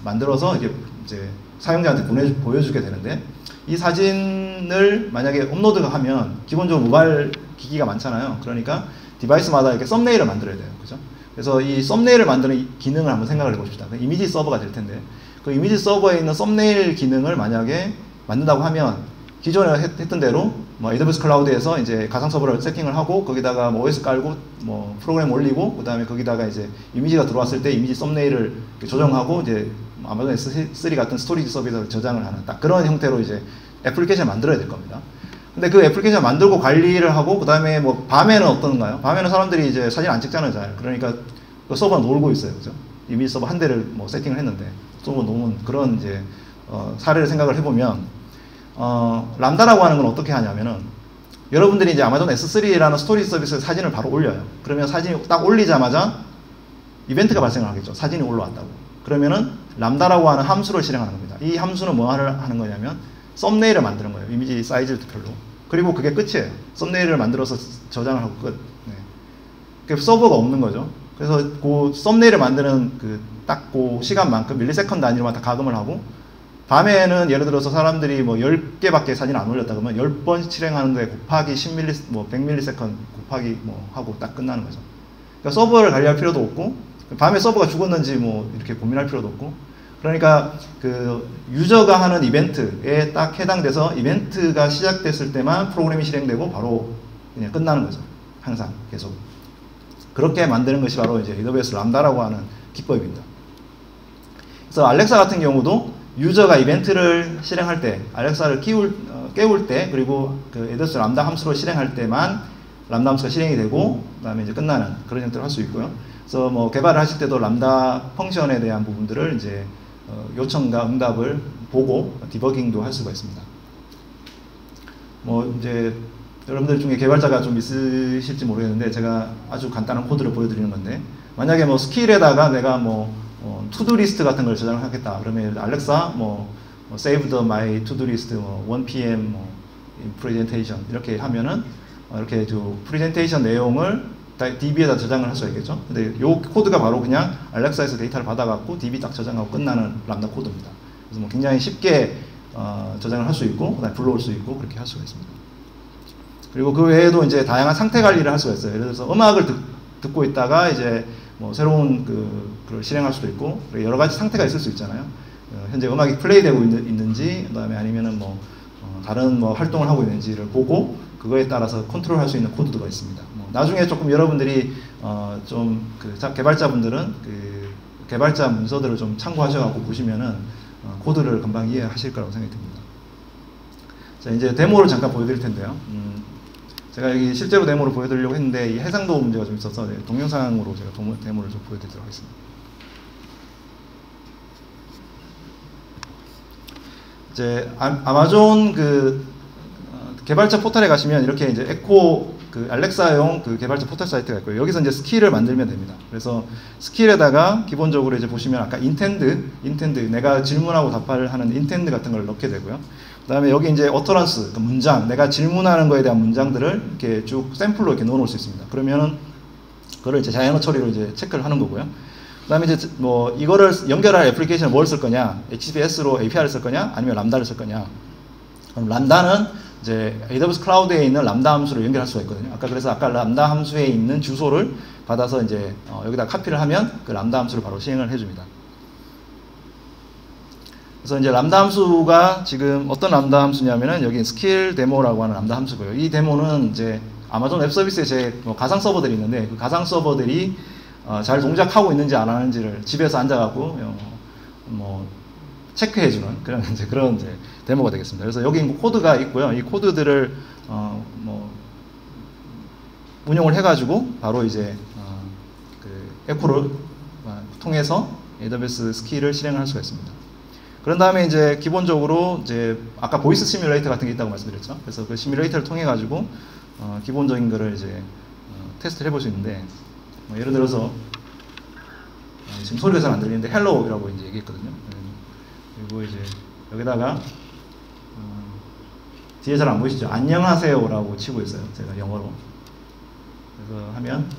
만들어서 이제 사용자한테 보여주게 되는데, 이 사진을 만약에 업로드가 하면 기본적으로 모바일 기기가 많잖아요. 그러니까 디바이스마다 이렇게 썸네일을 만들어야 돼요. 그죠? 그래서 이 썸네일을 만드는 기능을 한번 생각을 해봅시다. 이미지 서버가 될 텐데, 그 이미지 서버에 있는 썸네일 기능을 만약에 만든다고 하면 기존에 했던 대로 뭐 AWS 클라우드에서 이제 가상 서버를 세팅을 하고 거기다가 뭐 OS 깔고 뭐 프로그램 올리고 그다음에 거기다가 이제 이미지가 들어왔을 때 이미지 썸네일을 조정하고 이제 아마존 S3 같은 스토리지 서비스를 저장을 하는 딱 그런 형태로 이제 애플리케이션을 만들어야 될 겁니다. 근데 그 애플리케이션 만들고 관리를 하고 그다음에 뭐 밤에는 어떤가요? 밤에는 사람들이 이제 사진 안 찍잖아요, 잘. 그러니까 그 서버가 놀고 있어요, 그죠? 이미지 서버 한 대를 뭐 세팅을 했는데 서버 노는 그런 이제 사례를 생각을 해보면 람다라고 하는 건 어떻게 하냐면은 여러분들이 이제 아마존 S3라는 스토리지 서비스에 사진을 바로 올려요. 그러면 사진이 딱 올리자마자 이벤트가 발생을 하겠죠. 사진이 올라왔다고. 그러면은 람다라고 하는 함수를 실행하는 겁니다. 이 함수는 뭐 하는 거냐면 썸네일을 만드는 거예요. 이미지 사이즈별로. 그리고 그게 끝이에요. 썸네일을 만들어서 저장을 하고 끝. 네. 그 서버가 없는 거죠. 그래서 그 썸네일을 만드는 그 시간만큼 밀리세컨드 단위로만 다 가금을 하고 밤에는 예를 들어서 사람들이 뭐 10개밖에 사진 안 올렸다 그러면 10번 실행하는데 곱하기 10밀리, 뭐 100밀리세컨드 곱하기 뭐 하고 딱 끝나는 거죠. 그러니까 서버를 관리할 필요도 없고 밤에 서버가 죽었는지 뭐 이렇게 고민할 필요도 없고 그러니까 그 유저가 하는 이벤트에 딱 해당돼서 이벤트가 시작됐을 때만 프로그램이 실행되고 바로 그냥 끝나는 거죠. 항상 계속. 그렇게 만드는 것이 바로 이제 AWS 람다라고 하는 기법입니다. 그래서 알렉사 같은 경우도 유저가 이벤트를 실행할 때, 알렉사를 깨울 때, 그리고 그 AWS 람다 함수를 실행할 때만 람다 함수가 실행이 되고, 그 다음에 이제 끝나는 그런 형태로 할 수 있고요. 그래서 뭐 개발을 하실 때도 람다 펑션에 대한 부분들을 이제 요청과 응답을 보고 디버깅도 할 수가 있습니다. 뭐 이제 여러분들 중에 개발자가 좀 있으실지 모르겠는데 제가 아주 간단한 코드를 보여드리는 건데 만약에 뭐 스킬에다가 내가 뭐 투두 리스트 같은 걸 저장을 하겠다 그러면 알렉사 save the my to-do list 1pm presentation 이렇게 하면은 이렇게 프레젠테이션 내용을 DB에다 저장을 할 수가 있겠죠. 근데 요 코드가 바로 그냥 알렉사에서 데이터를 받아갖고 DB 딱 저장하고 끝나는 람다 코드입니다. 그래서 뭐 굉장히 쉽게 저장을 할 수 있고 그다음에 불러올 수 있고 그렇게 할 수가 있습니다. 그리고 그 외에도 이제 다양한 상태 관리를 할 수가 있어요. 예를 들어서 음악을 듣고 있다가 이제 뭐 새로운 그걸 실행할 수도 있고 여러 가지 상태가 있을 수 있잖아요. 현재 음악이 플레이되고 있는지 그다음에 아니면은 뭐 다른 뭐 활동을 하고 있는지를 보고 그거에 따라서 컨트롤할 수 있는 코드가 있습니다. 뭐 나중에 조금 여러분들이 좀 개발자분들은 그 개발자 문서들을 좀 참고하셔갖고 보시면은 코드를 금방 이해하실 거라고 생각이 듭니다. 자 이제 데모를 잠깐 보여드릴 텐데요. 제가 여기 실제로 데모를 보여드리려고 했는데 이 해상도 문제가 좀 있어서 동영상으로 제가 데모를 좀 보여드리도록 하겠습니다. 이제 아마존 개발자 포털에 가시면 이렇게 이제 에코 알렉사용 개발자 포털 사이트가 있고요. 여기서 이제 스킬을 만들면 됩니다. 그래서 스킬에다가 기본적으로 이제 보시면 아까 인텐드 내가 질문하고 답을 하는 인텐드 같은 걸 넣게 되고요. 그 다음에 여기 이제 어터런스, 문장, 내가 질문하는 거에 대한 문장들을 이렇게 쭉 샘플로 이렇게 넣어 놓을 수 있습니다. 그러면은, 그거를 이제 자연어 처리로 이제 체크를 하는 거고요. 그 다음에 이제 뭐, 이거를 연결할 애플리케이션을 뭘 쓸 거냐, HTTPS로 API를 쓸 거냐, 아니면 람다를 쓸 거냐. 그럼 람다는 이제 AWS 클라우드에 있는 람다 함수를 연결할 수가 있거든요. 아까 람다 함수에 있는 주소를 받아서 이제 여기다 카피를 하면 그 람다 함수를 바로 시행을 해줍니다. 그래서 이제 람다 함수가 지금 어떤 람다 함수냐면은 여기 스킬 데모라고 하는 람다 함수고요. 이 데모는 이제 아마존 웹 서비스에 제 가상 서버들이 있는데 그 가상 서버들이 잘 동작하고 있는지 안 하는지를 집에서 앉아갖고 뭐 체크해주는 그런 이제 데모가 되겠습니다. 그래서 여기 코드가 있고요. 이 코드들을 뭐 운용을 해가지고 바로 이제 에코를 통해서 AWS 스킬을 실행할 수가 있습니다. 그런 다음에 이제 기본적으로 이제 아까 보이스 시뮬레이터 같은 게 있다고 말씀드렸죠. 그래서 그 시뮬레이터를 통해 가지고 기본적인 거를 이제 테스트를 해볼 수 있는데 뭐 예를 들어서 지금 소리가 잘 안 들리는데 헬로우라고 이제 얘기했거든요. 그리고 이제 여기다가 뒤에 잘 안 보이시죠? 안녕하세요라고 치고 있어요. 제가 영어로. 그래서 하면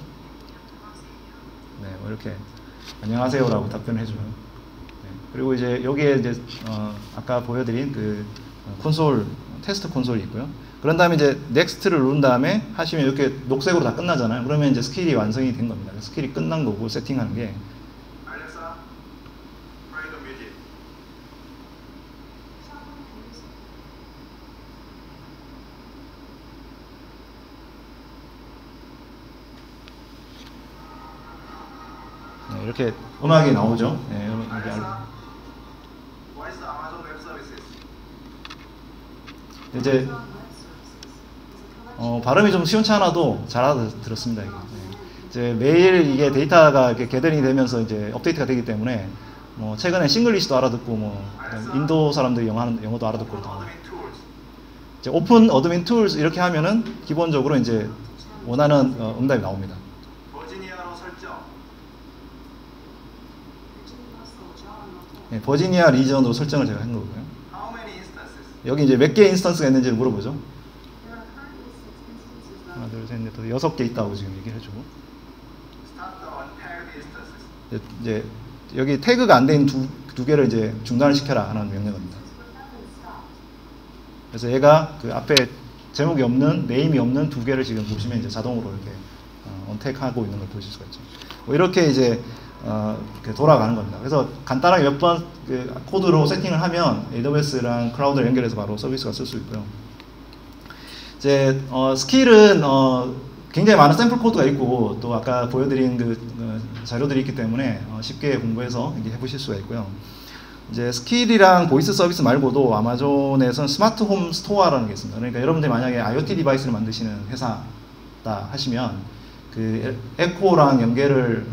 네, 뭐 이렇게 안녕하세요라고 답변을 해주면. 그리고 이제 여기에 이제 아까 보여드린 콘솔 테스트 콘솔이 있고요. 그런 다음에 이제 넥스트를 누른 다음에 하시면 이렇게 녹색으로 다 끝나잖아요. 그러면 이제 스킬이 완성이 된 겁니다. 스킬이 끝난 거고 세팅하는 게. 이렇게 음악이 나오죠. 네, 이제 발음이 좀 시원찮아도 잘 알아들었습니다. 이게. 네. 이제 매일 이게 데이터가 이렇게 게더링이 되면서 이제 업데이트가 되기 때문에 뭐 최근에 싱글리시도 알아듣고 뭐 인도 사람들이 영어도 알아듣고 이제 오픈 어드민 툴스 이렇게 하면은 기본적으로 이제 원하는 응답이 나옵니다. 네, 버지니아 리전으로 설정을 제가 한 거고요. 여기 이제 몇 개의 인스턴스가 있는지를 물어보죠. 하나, 둘, 셋, 넷, 다섯, 6개 있다고 지금 얘기를 해주고. 이제 여기 태그가 안 된 두 개를 이제 중단을 시켜라 하는 명령입니다. 그래서 얘가 그 앞에 제목이 없는, 네임이 없는 두 개를 지금 보시면 이제 자동으로 이렇게 언택하고 있는 걸 보실 수가 있죠. 뭐 이렇게 이제 돌아가는 겁니다. 그래서 간단하게 몇 번 그 코드로 세팅을 하면 AWS랑 클라우드를 연결해서 바로 서비스가 쓸 수 있고요. 이제 스킬은 굉장히 많은 샘플 코드가 있고 또 아까 보여드린 그 자료들이 있기 때문에 쉽게 공부해서 이렇게 해보실 수가 있고요. 이제 스킬이랑 보이스 서비스 말고도 아마존에서는 스마트 홈 스토어라는 게 있습니다. 그러니까 여러분들이 만약에 IoT 디바이스를 만드시는 회사다 하시면 그 에코랑 연결을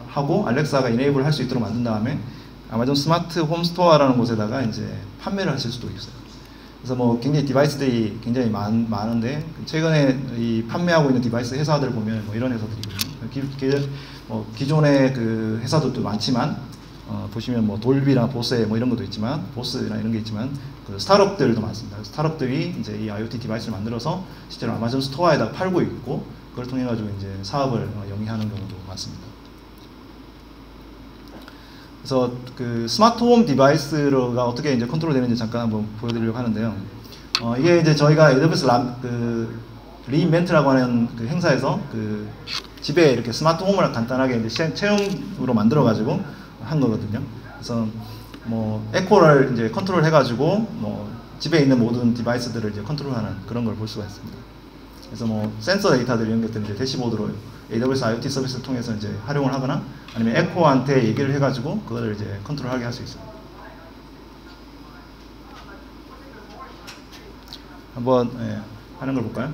하고 알렉사가 이네이블 할 수 있도록 만든 다음에 아마존 스마트 홈 스토어라는 곳에다가 이제 판매를 하실 수도 있어요. 그래서 뭐 굉장히 디바이스들이 굉장히 많은데 최근에 이 판매하고 있는 디바이스 회사들 보면 뭐 이런 회사들이거든요. 기존의 그 회사들도 많지만 보시면 뭐 돌비나 보세 뭐 이런 것도 있지만 보스나 이런 게 있지만 그 스타트업들도 많습니다. 스타트업들이 이제 이 IoT 디바이스를 만들어서 실제로 아마존 스토어에다 팔고 있고 그걸 통해 가지고 이제 사업을 영위하는 경우도 많습니다. 그래서 그 스마트 홈 디바이스가 어떻게 이제 컨트롤되는지 잠깐 한번 보여드리려고 하는데요. 이게 이제 저희가 AWS 리인벤트라고 하는 그 행사에서 그 집에 이렇게 스마트 홈을 간단하게 이제 체험으로 만들어 가지고 한 거거든요. 그래서 뭐 에코를 이제 컨트롤 해가지고 뭐 집에 있는 모든 디바이스들을 이제 컨트롤하는 그런 걸 볼 수가 있습니다. 그래서 뭐 센서 데이터들이 연결된 이제 대시보드로 AWS IoT 서비스를 통해서 이제 활용을 하거나 아니면 에코한테 얘기를 해가지고 그거를 이제 컨트롤하게 할 수 있어요. 한번 하는 걸 볼까요?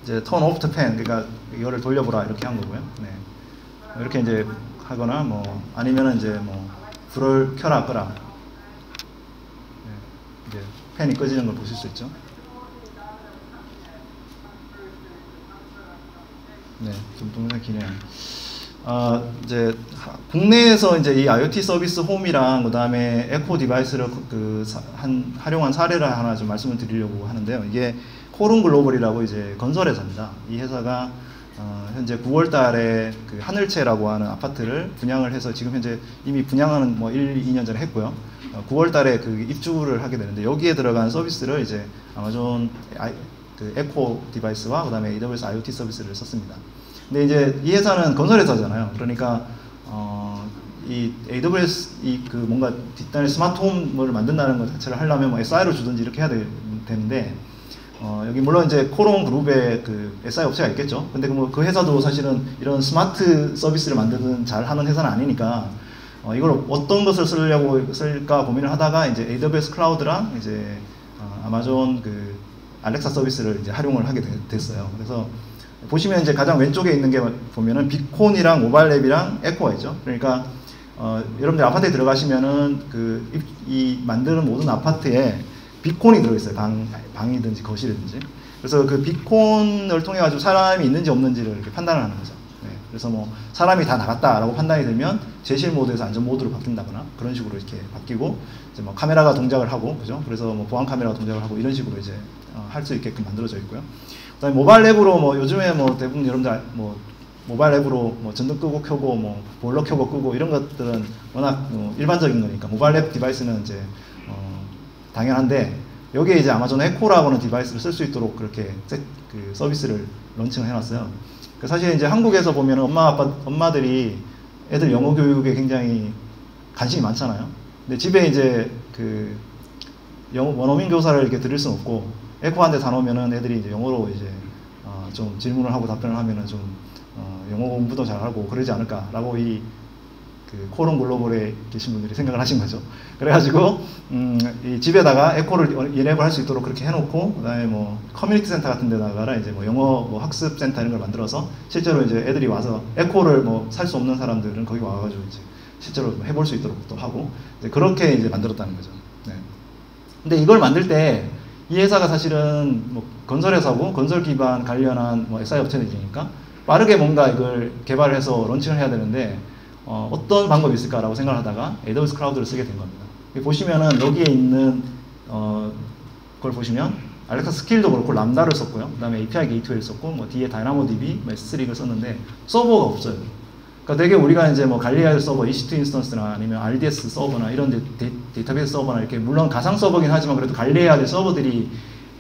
이제 turn off the fan, 그러니까 이거를 돌려보라 이렇게 한 거고요. 네. 이렇게 이제 하거나 뭐 아니면은 이제 뭐 불을 켜라 끄라. 네. 이제 팬이 꺼지는 걸 보실 수 있죠. 네, 좀 동영상 기네요. 이제 국내에서 이제 이 IoT 서비스 홈이랑 그다음에 에코 디바이스를 활용한 사례를 하나 좀 말씀을 드리려고 하는데요. 이게 코룬 글로벌이라고 이제 건설회사입니다. 이 회사가 현재 9월달에 그 하늘채라고 하는 아파트를 분양을 해서 지금 현재 이미 분양은 뭐 1, 2년 전에 했고요. 9월달에 그 입주를 하게 되는데 여기에 들어간 서비스를 이제 아마존 그 에코 디바이스와 그다음에 AWS IoT 서비스를 썼습니다. 근데 이제 이 회사는 건설회사잖아요. 그러니까 이 AWS 그 뭔가 뒷단에 스마트홈을 만든다는 것 자체를 하려면 뭐 SI를 주든지 이렇게 해야 되는데 여기 물론 이제 코론 그룹에 그 SI 업체가 있겠죠. 근데 그 회사도 사실은 이런 스마트 서비스를 만드는 잘 하는 회사는 아니니까 이걸 어떤 것을 쓸까 고민을 하다가 이제 AWS 클라우드랑 이제 아마존 그 알렉사 서비스를 이제 활용을 하게 됐어요. 그래서 보시면 이제 가장 왼쪽에 있는 게 보면은 비콘이랑 모바일 앱이랑 에코가 있죠. 그러니까 여러분들 아파트에 들어가시면은 이 만드는 모든 아파트에 비콘이 들어있어요. 방이든지 거실이든지. 그래서 그 비콘을 통해 가지고 사람이 있는지 없는지를 이렇게 판단을 하는 거죠. 네. 그래서 뭐 사람이 다 나갔다라고 판단이 되면 제실 모드에서 안전 모드로 바뀐다거나 그런 식으로 이렇게 바뀌고 이제 뭐 카메라가 동작을 하고 그죠? 그래서 뭐 보안 카메라가 동작을 하고 이런 식으로 이제 할 수 있게끔 만들어져 있고요. 그다음에 모바일 앱으로 뭐 요즘에 뭐 대부분 여러분들 뭐 모바일 앱으로 뭐 전등 끄고 켜고 뭐 보일러 켜고 끄고 이런 것들은 워낙 일반적인 거니까 모바일 앱 디바이스는 이제 당연한데 여기에 이제 아마존 에코라고 하는 디바이스를 쓸 수 있도록 그렇게 그 서비스를 런칭을 해놨어요. 사실 이제 한국에서 보면 엄마들이 애들 영어 교육에 굉장히 관심이 많잖아요. 근데 집에 이제 그 원어민 교사를 이렇게 들을 수는 없고, 에코한테 다 놓으면은 애들이 이제 영어로 이제 좀 질문을 하고 답변을 하면은 좀 영어 공부도 잘하고 그러지 않을까라고 이 코론 글로벌에 계신 분들이 생각을 하신 거죠. 그래가지고 이 집에다가 에코를 인앱을 할 수 있도록 그렇게 해놓고, 그다음에 뭐 커뮤니티 센터 같은 데다가 이제 뭐 영어 뭐 학습 센터 이런 걸 만들어서 실제로 이제 애들이 와서 에코를 뭐 살 수 없는 사람들은 거기 와가지고 이제 실제로 해볼 수 있도록 또 하고, 이제 그렇게 이제 만들었다는 거죠. 네. 근데 이걸 만들 때 이 회사가 사실은 뭐 건설회사고 건설 기반 관련한 뭐 SI 업체들이니까 빠르게 뭔가 이걸 개발해서 런칭을 해야 되는데 어떤 방법이 있을까라고 생각을 하다가 AWS 클라우드를 쓰게 된 겁니다. 보시면은 여기에 있는 걸 보시면 알렉사 스킬도 그렇고 람다를 썼고요. 그 다음에 API 게이트웨이를 썼고, 뭐 뒤에 다이나모DB, S3를 썼는데 서버가 없어요. 그러니까 되게 우리가 이제 뭐 갈리아 서버, EC2 인스턴스나 아니면 RDS 서버나 이런 데이터베이스 서버나 이렇게 물론 가상 서버긴 하지만 그래도 관리해야 될 서버들이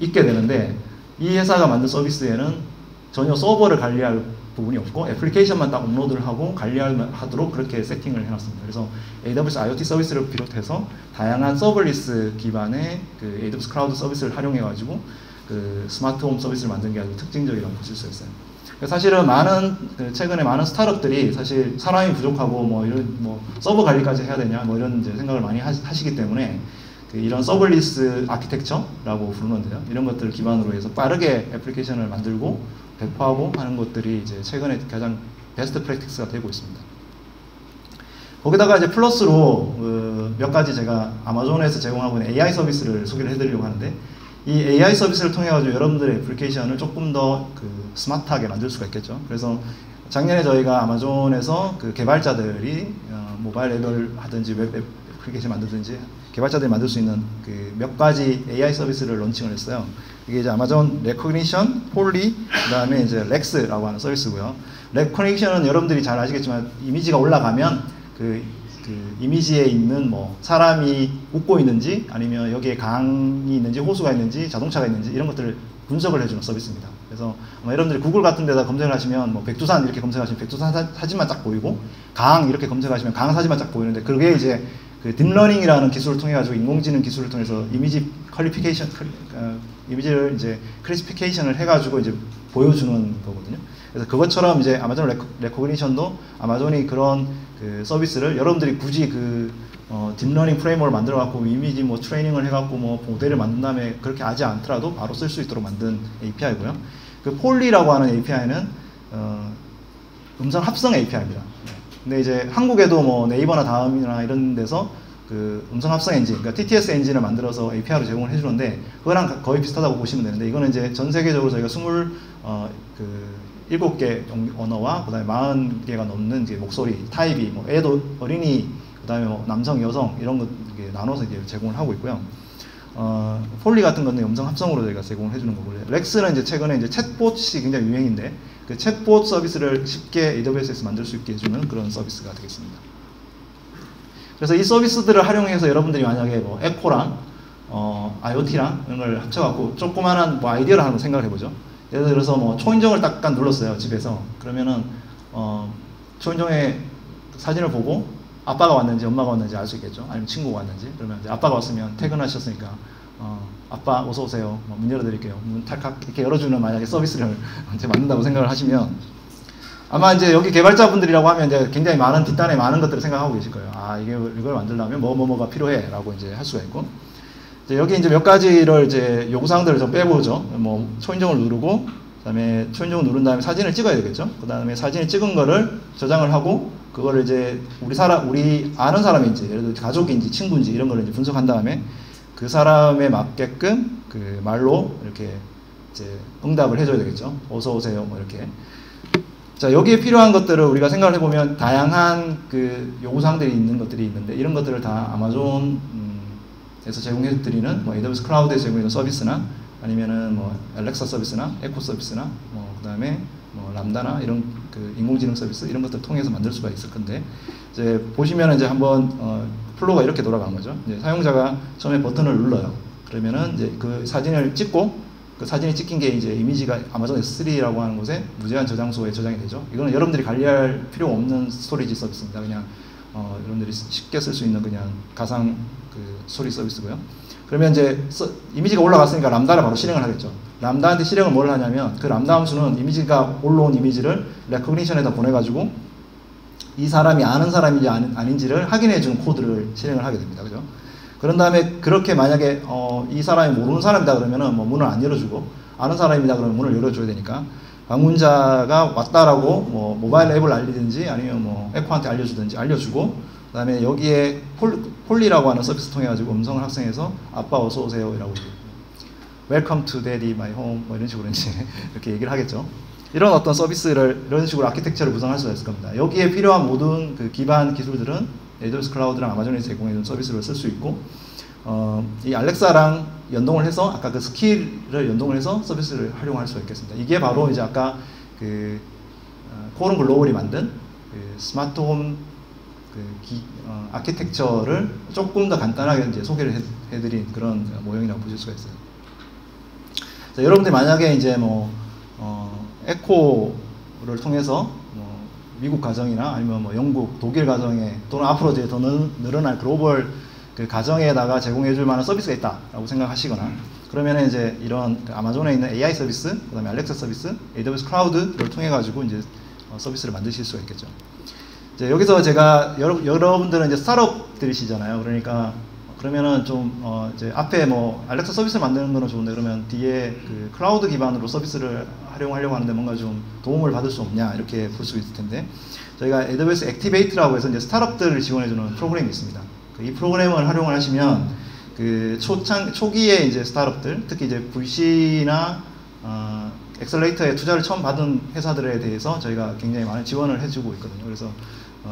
있게 되는데, 이 회사가 만든 서비스에는 전혀 서버를 관리할 부분이 없고 애플리케이션만 딱 업로드를 하고 관리하도록 그렇게 세팅을 해놨습니다. 그래서 AWS IoT 서비스를 비롯해서 다양한 서버리스 기반의 그 AWS 클라우드 서비스를 활용해가지고 그 스마트 홈 서비스를 만든 게 아주 특징적이라고 보실 수 있어요. 사실은 최근에 많은 스타트업들이 사실 사람이 부족하고 뭐 이런 뭐 서버 관리까지 해야 되냐 뭐 이런 이제 생각을 많이 하시기 때문에 이런 서버리스 아키텍처라고 부르는데요. 이런 것들을 기반으로 해서 빠르게 애플리케이션을 만들고 배포하고 하는 것들이 이제 최근에 가장 베스트 프랙티스가 되고 있습니다. 거기다가 이제 플러스로 몇 가지 제가 아마존에서 제공하고 있는 AI 서비스를 소개를 해드리려고 하는데, 이 AI 서비스를 통해 가지고 여러분들의 애플리케이션을 조금 더 스마트하게 만들 수가 있겠죠. 그래서 작년에 저희가 아마존에서 그 개발자들이 모바일 앱을 하든지 웹 애플리케이션 만들든지 개발자들이 만들 수 있는 그 몇 가지 AI 서비스를 론칭을 했어요. 이게 이제 아마존 레코그니션, 폴리, 그 다음에 이제 렉스라고 하는 서비스고요. 레코그니션은 여러분들이 잘 아시겠지만 이미지가 올라가면 그 이미지에 있는 뭐 사람이 웃고 있는지 아니면 여기에 강이 있는지 호수가 있는지 자동차가 있는지 이런 것들을 분석을 해주는 서비스입니다. 그래서 여러분들이 구글 같은 데다 검색을 하시면 뭐 백두산 이렇게 검색하시면 백두산 사진만 딱 보이고, 강 이렇게 검색하시면 강 사진만 딱 보이는데, 그게 이제 그 딥러닝이라는 기술을 통해 가지고 인공지능 기술을 통해서 이미지 퀄리피케이션 이미지를 이제 클래시피케이션을 해가지고 이제 보여주는 거거든요. 그래서 그것처럼 이제 아마존 레코그니션도 아마존이 그런 그 서비스를 여러분들이 굳이 딥러닝 프레임워크를 만들어 갖고 이미지 뭐 트레이닝을 해갖고 뭐 모델을 만든 다음에 그렇게 하지 않더라도 바로 쓸 수 있도록 만든 API고요. 그 폴리라고 하는 API는 음성 합성 API입니다. 근데 이제 한국에도 뭐 네이버나 다음이나 이런 데서 그 음성 합성 엔진, 그러니까 TTS 엔진을 만들어서 API로 제공을 해주는데, 그거랑 거의 비슷하다고 보시면 되는데, 이거는 이제 전 세계적으로 저희가 7개 언어와 그다음에 40개가 넘는 이제 목소리 타입이 뭐 애도 어린이, 그다음에 뭐 남성, 여성 이런 거 나눠서 이제 제공을 하고 있고요. 폴리 같은 거는 음성 합성으로 저희가 제공을 해주는 거고요. 렉스는 이제 최근에 이제 챗봇이 굉장히 유행인데, 그 챗봇 서비스를 쉽게 AWS에서 만들 수 있게 해주는 그런 서비스가 되겠습니다. 그래서 이 서비스들을 활용해서 여러분들이 만약에 뭐 에코랑 IoT랑 이런 걸 합쳐갖고 조그마한 뭐 아이디어를 하는 거 생각을 해보죠. 예를 들어서 뭐 초인종을 딱딱 눌렀어요, 집에서. 그러면은 초인종의 사진을 보고 아빠가 왔는지 엄마가 왔는지 알 수 있겠죠. 아니면 친구가 왔는지. 그러면 이제 아빠가 왔으면 퇴근하셨으니까 아빠 어서 오세요. 뭐 문 열어드릴게요. 문 탈칵 이렇게 열어주는 만약에 서비스를 이제 만든다고 생각을 하시면, 아마 이제 여기 개발자분들이라고 하면 이제 굉장히 많은 뒷단에 많은 것들을 생각하고 계실 거예요. 아, 이걸 만들려면 뭐가 필요해라고 이제 할 수가 있고, 이제 여기 이제 몇 가지를 이제 요구사항들을 좀 빼보죠. 뭐 초인종을 누르고, 그다음에 초인종을 누른 다음에 사진을 찍어야 되겠죠. 그다음에 사진을 찍은 거를 저장을 하고, 그거를 이제 우리 아는 사람인지, 예를 들어 가족인지 친구인지 이런 거를 이제 분석한 다음에 그 사람에 맞게끔 그 말로 이렇게 이제 응답을 해줘야 되겠죠. 어서 오세요, 뭐 이렇게. 자, 여기에 필요한 것들을 우리가 생각을 해보면 다양한 그 요구사항들이 있는 것들이 있는데, 이런 것들을 다 아마존에서 제공해드리는 뭐 AWS 클라우드에서 제공해주는 서비스나 아니면은 뭐 알렉사 서비스나 에코 서비스나 뭐 그다음에 뭐 람다나 이런 그 인공지능 서비스 이런 것들을 통해서 만들 수가 있을 건데, 이제 보시면은 이제 한번 플로우가 이렇게 돌아가는 거죠. 이제 사용자가 처음에 버튼을 눌러요. 그러면은 이제 그 사진을 찍고, 그 사진이 찍힌 게 이제 이미지가 아마존 S3라고 하는 곳에 무제한 저장소에 저장이 되죠. 이거는 여러분들이 관리할 필요 없는 스토리지 서비스입니다. 그냥 여러분들이 쉽게 쓸 수 있는 그냥 가상 그 스토리 서비스고요. 그러면 이제 이미지가 올라갔으니까 람다를 바로 실행을 하겠죠. 람다한테 실행을 뭘 하냐면 그 람다 함수는 이미지가 올라온 이미지를 레코그니션에다 보내가지고 이 사람이 아는 사람인지 아닌지를 확인해주는 코드를 실행을 하게 됩니다. 그죠? 그런 다음에 그렇게 만약에 이 사람이 모르는 사람이다 그러면은 뭐 문을 안 열어주고 아는 사람이다 그러면 문을 열어줘야 되니까 방문자가 왔다라고 뭐 모바일 앱을 알리든지 아니면 뭐 에코한테 알려주든지 알려주고 그 다음에 여기에 폴리라고 하는 서비스 통해 가지고 음성을 합성해서 아빠 어서 오세요 이라고 Welcome to Daddy, my home 뭐 이런 식으로 이제 이렇게 얘기를 하겠죠. 이런 어떤 서비스를 이런 식으로 아키텍처를 구성할 수가 있을 겁니다. 여기에 필요한 모든 그 기반 기술들은 AWS 클라우드랑 아마존이 제공해준 서비스를 쓸 수 있고 이 알렉사랑 연동을 해서 아까 그 스킬을 연동을 해서 서비스를 활용할 수가 있겠습니다. 이게 바로 이제 아까 그 코론 글로벌이 만든 그 스마트홈 아키텍처를 조금 더 간단하게 이제 소개를 해드린 그런 모형이라고 보실 수가 있어요. 자, 여러분들이 만약에 이제 뭐 에코를 통해서 뭐 미국 가정이나 아니면 뭐 영국, 독일 가정에 또는 앞으로 이제 더 늘어날 글로벌 그 가정에다가 제공해줄 만한 서비스가 있다라고 생각하시거나 그러면 이제 이런 아마존에 있는 AI 서비스, 그다음에 알렉사 서비스, AWS 클라우드를 통해 가지고 이제 서비스를 만드실 수가 있겠죠. 이제 여기서 제가 여러분들은 이제 스타트업들이시잖아요. 그러니까 그러면은 좀 이제 앞에 뭐 알렉사 서비스를 만드는 거는 좋은데 그러면 뒤에 그 클라우드 기반으로 서비스를 활용하려고 하는데 뭔가 좀 도움을 받을 수 없냐 이렇게 볼 수 있을 텐데 저희가 AWS 액티베이트라고 해서 이제 스타트업들을 지원해주는 프로그램이 있습니다. 이 프로그램을 활용을 하시면 그 초기에 이제 스타트업들 특히 이제 VC나 엑셀레이터에 투자를 처음 받은 회사들에 대해서 저희가 굉장히 많은 지원을 해주고 있거든요. 그래서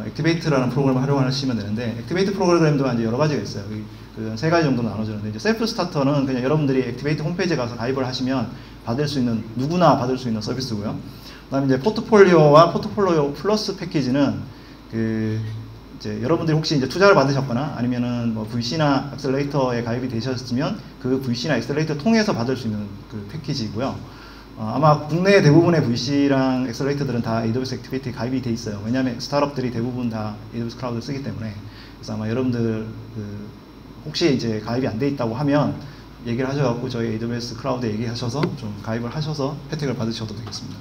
액티베이트라는 프로그램을 활용하시면 되는데 액티베이트 프로그램도 이제 여러 가지가 있어요. 그 세 가지 정도 나눠지는데 이제 셀프 스타터는 그냥 여러분들이 액티베이트 홈페이지에 가서 가입을 하시면 받을 수 있는 누구나 받을 수 있는 서비스고요. 그다음에 이제 포트폴리오와 포트폴리오 플러스 패키지는 그 이제 여러분들이 혹시 이제 투자를 받으셨거나 아니면은 뭐 VC나 엑셀레이터에 가입이 되셨으면 그 VC나 엑셀레이터 통해서 받을 수 있는 그 패키지고요. 아마 국내 대부분의 VC랑 엑셀레이터들은 다 AWS 액티베이트에 가입이 돼 있어요. 왜냐하면 스타트업들이 대부분 다 AWS 클라우드를 쓰기 때문에. 그래서 아마 여러분들 혹시 이제 가입이 안 돼 있다고 하면 얘기를 하셔갖고 저희 AWS 클라우드에 얘기하셔서 좀 가입을 하셔서 혜택을 받으셔도 되겠습니다.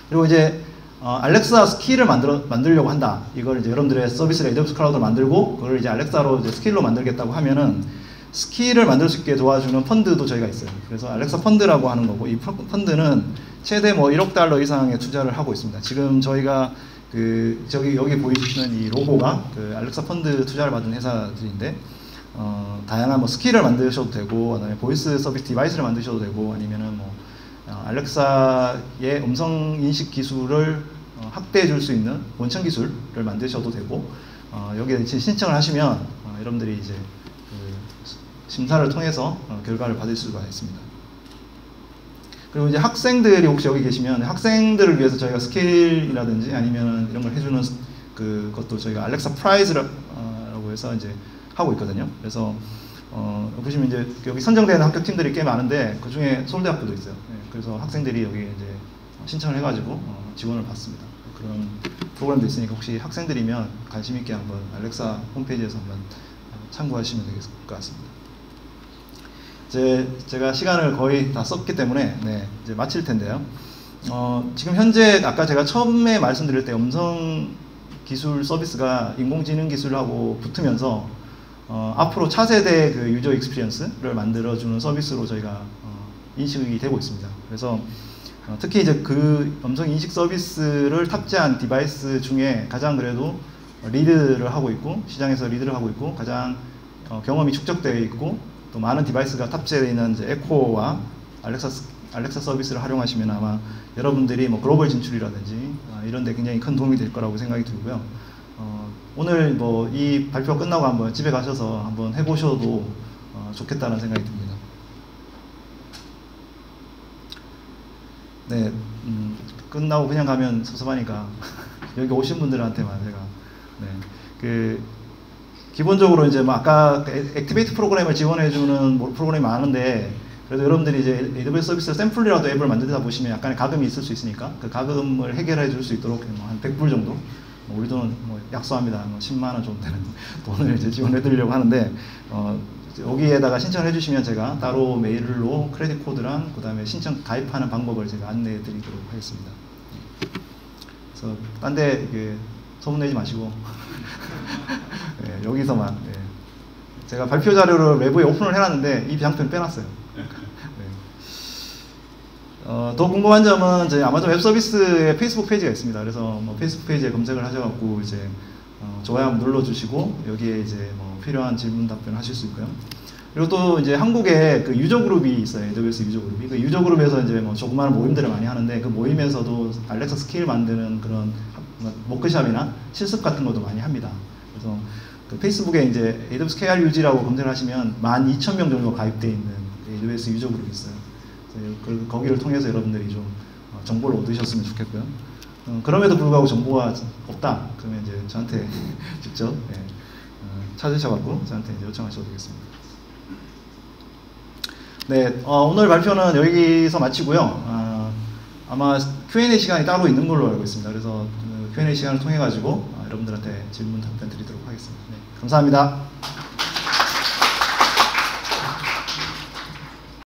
그리고 이제 알렉사 스킬을 만들려고 한다. 이걸 이제 여러분들의 서비스를 AWS 클라우드로 만들고 그걸 이제 알렉사로 이제 스킬로 만들겠다고 하면은 스킬을 만들 수 있게 도와주는 펀드도 저희가 있어요. 그래서 알렉사 펀드라고 하는 거고 이 펀드는 최대 뭐 1억 달러 이상의 투자를 하고 있습니다. 지금 저희가 여기 보이시는 이 로고가 그 알렉사 펀드 투자를 받은 회사들인데 다양한 뭐 스킬을 만드셔도 되고 그다음에 보이스 서비스 디바이스를 만드셔도 되고 아니면은 뭐 알렉사의 음성 인식 기술을 확대해 줄 수 있는 원천 기술을 만드셔도 되고 여기에 신청을 하시면 여러분들이 이제 심사를 통해서 결과를 받을 수가 있습니다. 그리고 이제 학생들이 혹시 여기 계시면 학생들을 위해서 저희가 스킬이라든지 아니면 이런 걸 해주는 그것도 저희가 알렉사 프라이즈라고 해서 이제 하고 있거든요. 그래서 보시면 이제 여기 선정되는 학교 팀들이 꽤 많은데 그 중에 서울대학교도 있어요. 그래서 학생들이 여기 이제 신청을 해가지고 지원을 받습니다. 그런 프로그램도 있으니까 혹시 학생들이면 관심 있게 한번 알렉사 홈페이지에서 한번 참고하시면 될 것 같습니다. 제가 시간을 거의 다 썼기 때문에 이제 마칠 텐데요. 지금 현재 아까 제가 처음에 말씀드릴 때 음성 기술 서비스가 인공지능 기술하고 붙으면서 앞으로 차세대 그 유저 익스피리언스를 만들어주는 서비스로 저희가 인식이 되고 있습니다. 그래서 특히 이제 그 음성 인식 서비스를 탑재한 디바이스 중에 가장 그래도 리드를 하고 있고 시장에서 리드를 하고 있고 가장 경험이 축적되어 있고 또 많은 디바이스가 탑재되어 있는 이제 에코와 알렉사 서비스를 활용하시면 아마 여러분들이 뭐 글로벌 진출이라든지 이런 데 굉장히 큰 도움이 될 거라고 생각이 들고요. 오늘 뭐 이 발표 끝나고 한번 집에 가셔서 한번 해보셔도 좋겠다는 생각이 듭니다. 네, 끝나고 그냥 가면 섭섭하니까 여기 오신 분들한테만 제가 기본적으로 이제 뭐 아까 액티베이트 프로그램을 지원해주는 프로그램이 많은데 그래도 여러분들이 이제 AWS 서비스 샘플이라도 앱을 만들다 보시면 약간의 가금이 있을 수 있으니까 그 가금을 해결해 줄 수 있도록 한 100불 정도 우리 돈은 뭐 약소합니다. 뭐 10만 원 정도 되는 돈을 이제 지원해 드리려고 하는데 여기에다가 신청을 해주시면 제가 따로 메일로 크레딧 코드랑 그 다음에 신청 가입하는 방법을 제가 안내해 드리도록 하겠습니다. 그래서 딴 데 소문내지 마시고 네, 여기서만 제가 발표 자료를 외부에 오픈을 해놨는데 이 장편 빼놨어요. 더 궁금한 점은 저희 아마존 웹 서비스의 페이스북 페이지가 있습니다. 그래서 뭐 페이스북 페이지에 검색을 하셔갖고 이제 좋아요 한번 눌러주시고 여기에 이제 뭐 필요한 질문 답변 하실 수 있고요. 그리고 또 이제 한국에 그 유저 그룹이 있어요. AWS 유저 그룹이. 그 유저 그룹에서 이제 뭐 조그마한 모임들을 많이 하는데 그 모임에서도 알렉사 스킬 만드는 그런 워크샵이나 실습 같은 것도 많이 합니다. 그래서 그 페이스북에 이제 AWS KRUG라고 검색을 하시면 12,000명 정도 가입되어 있는 AWS 유저 그룹이 있어요. 거기를 통해서 여러분들이 좀 정보를 얻으셨으면 좋겠고요. 그럼에도 불구하고 정보가 없다. 그러면 이제 저한테 직접 찾으셔갖고 저한테 이제 요청하셔도 되겠습니다. 네, 오늘 발표는 여기서 마치고요. 아마 Q&A 시간이 따로 있는 걸로 알고 있습니다. 그래서 Q&A 시간을 통해 가지고 여러분들한테 질문 답변 드리도록 하겠습니다. 네, 감사합니다.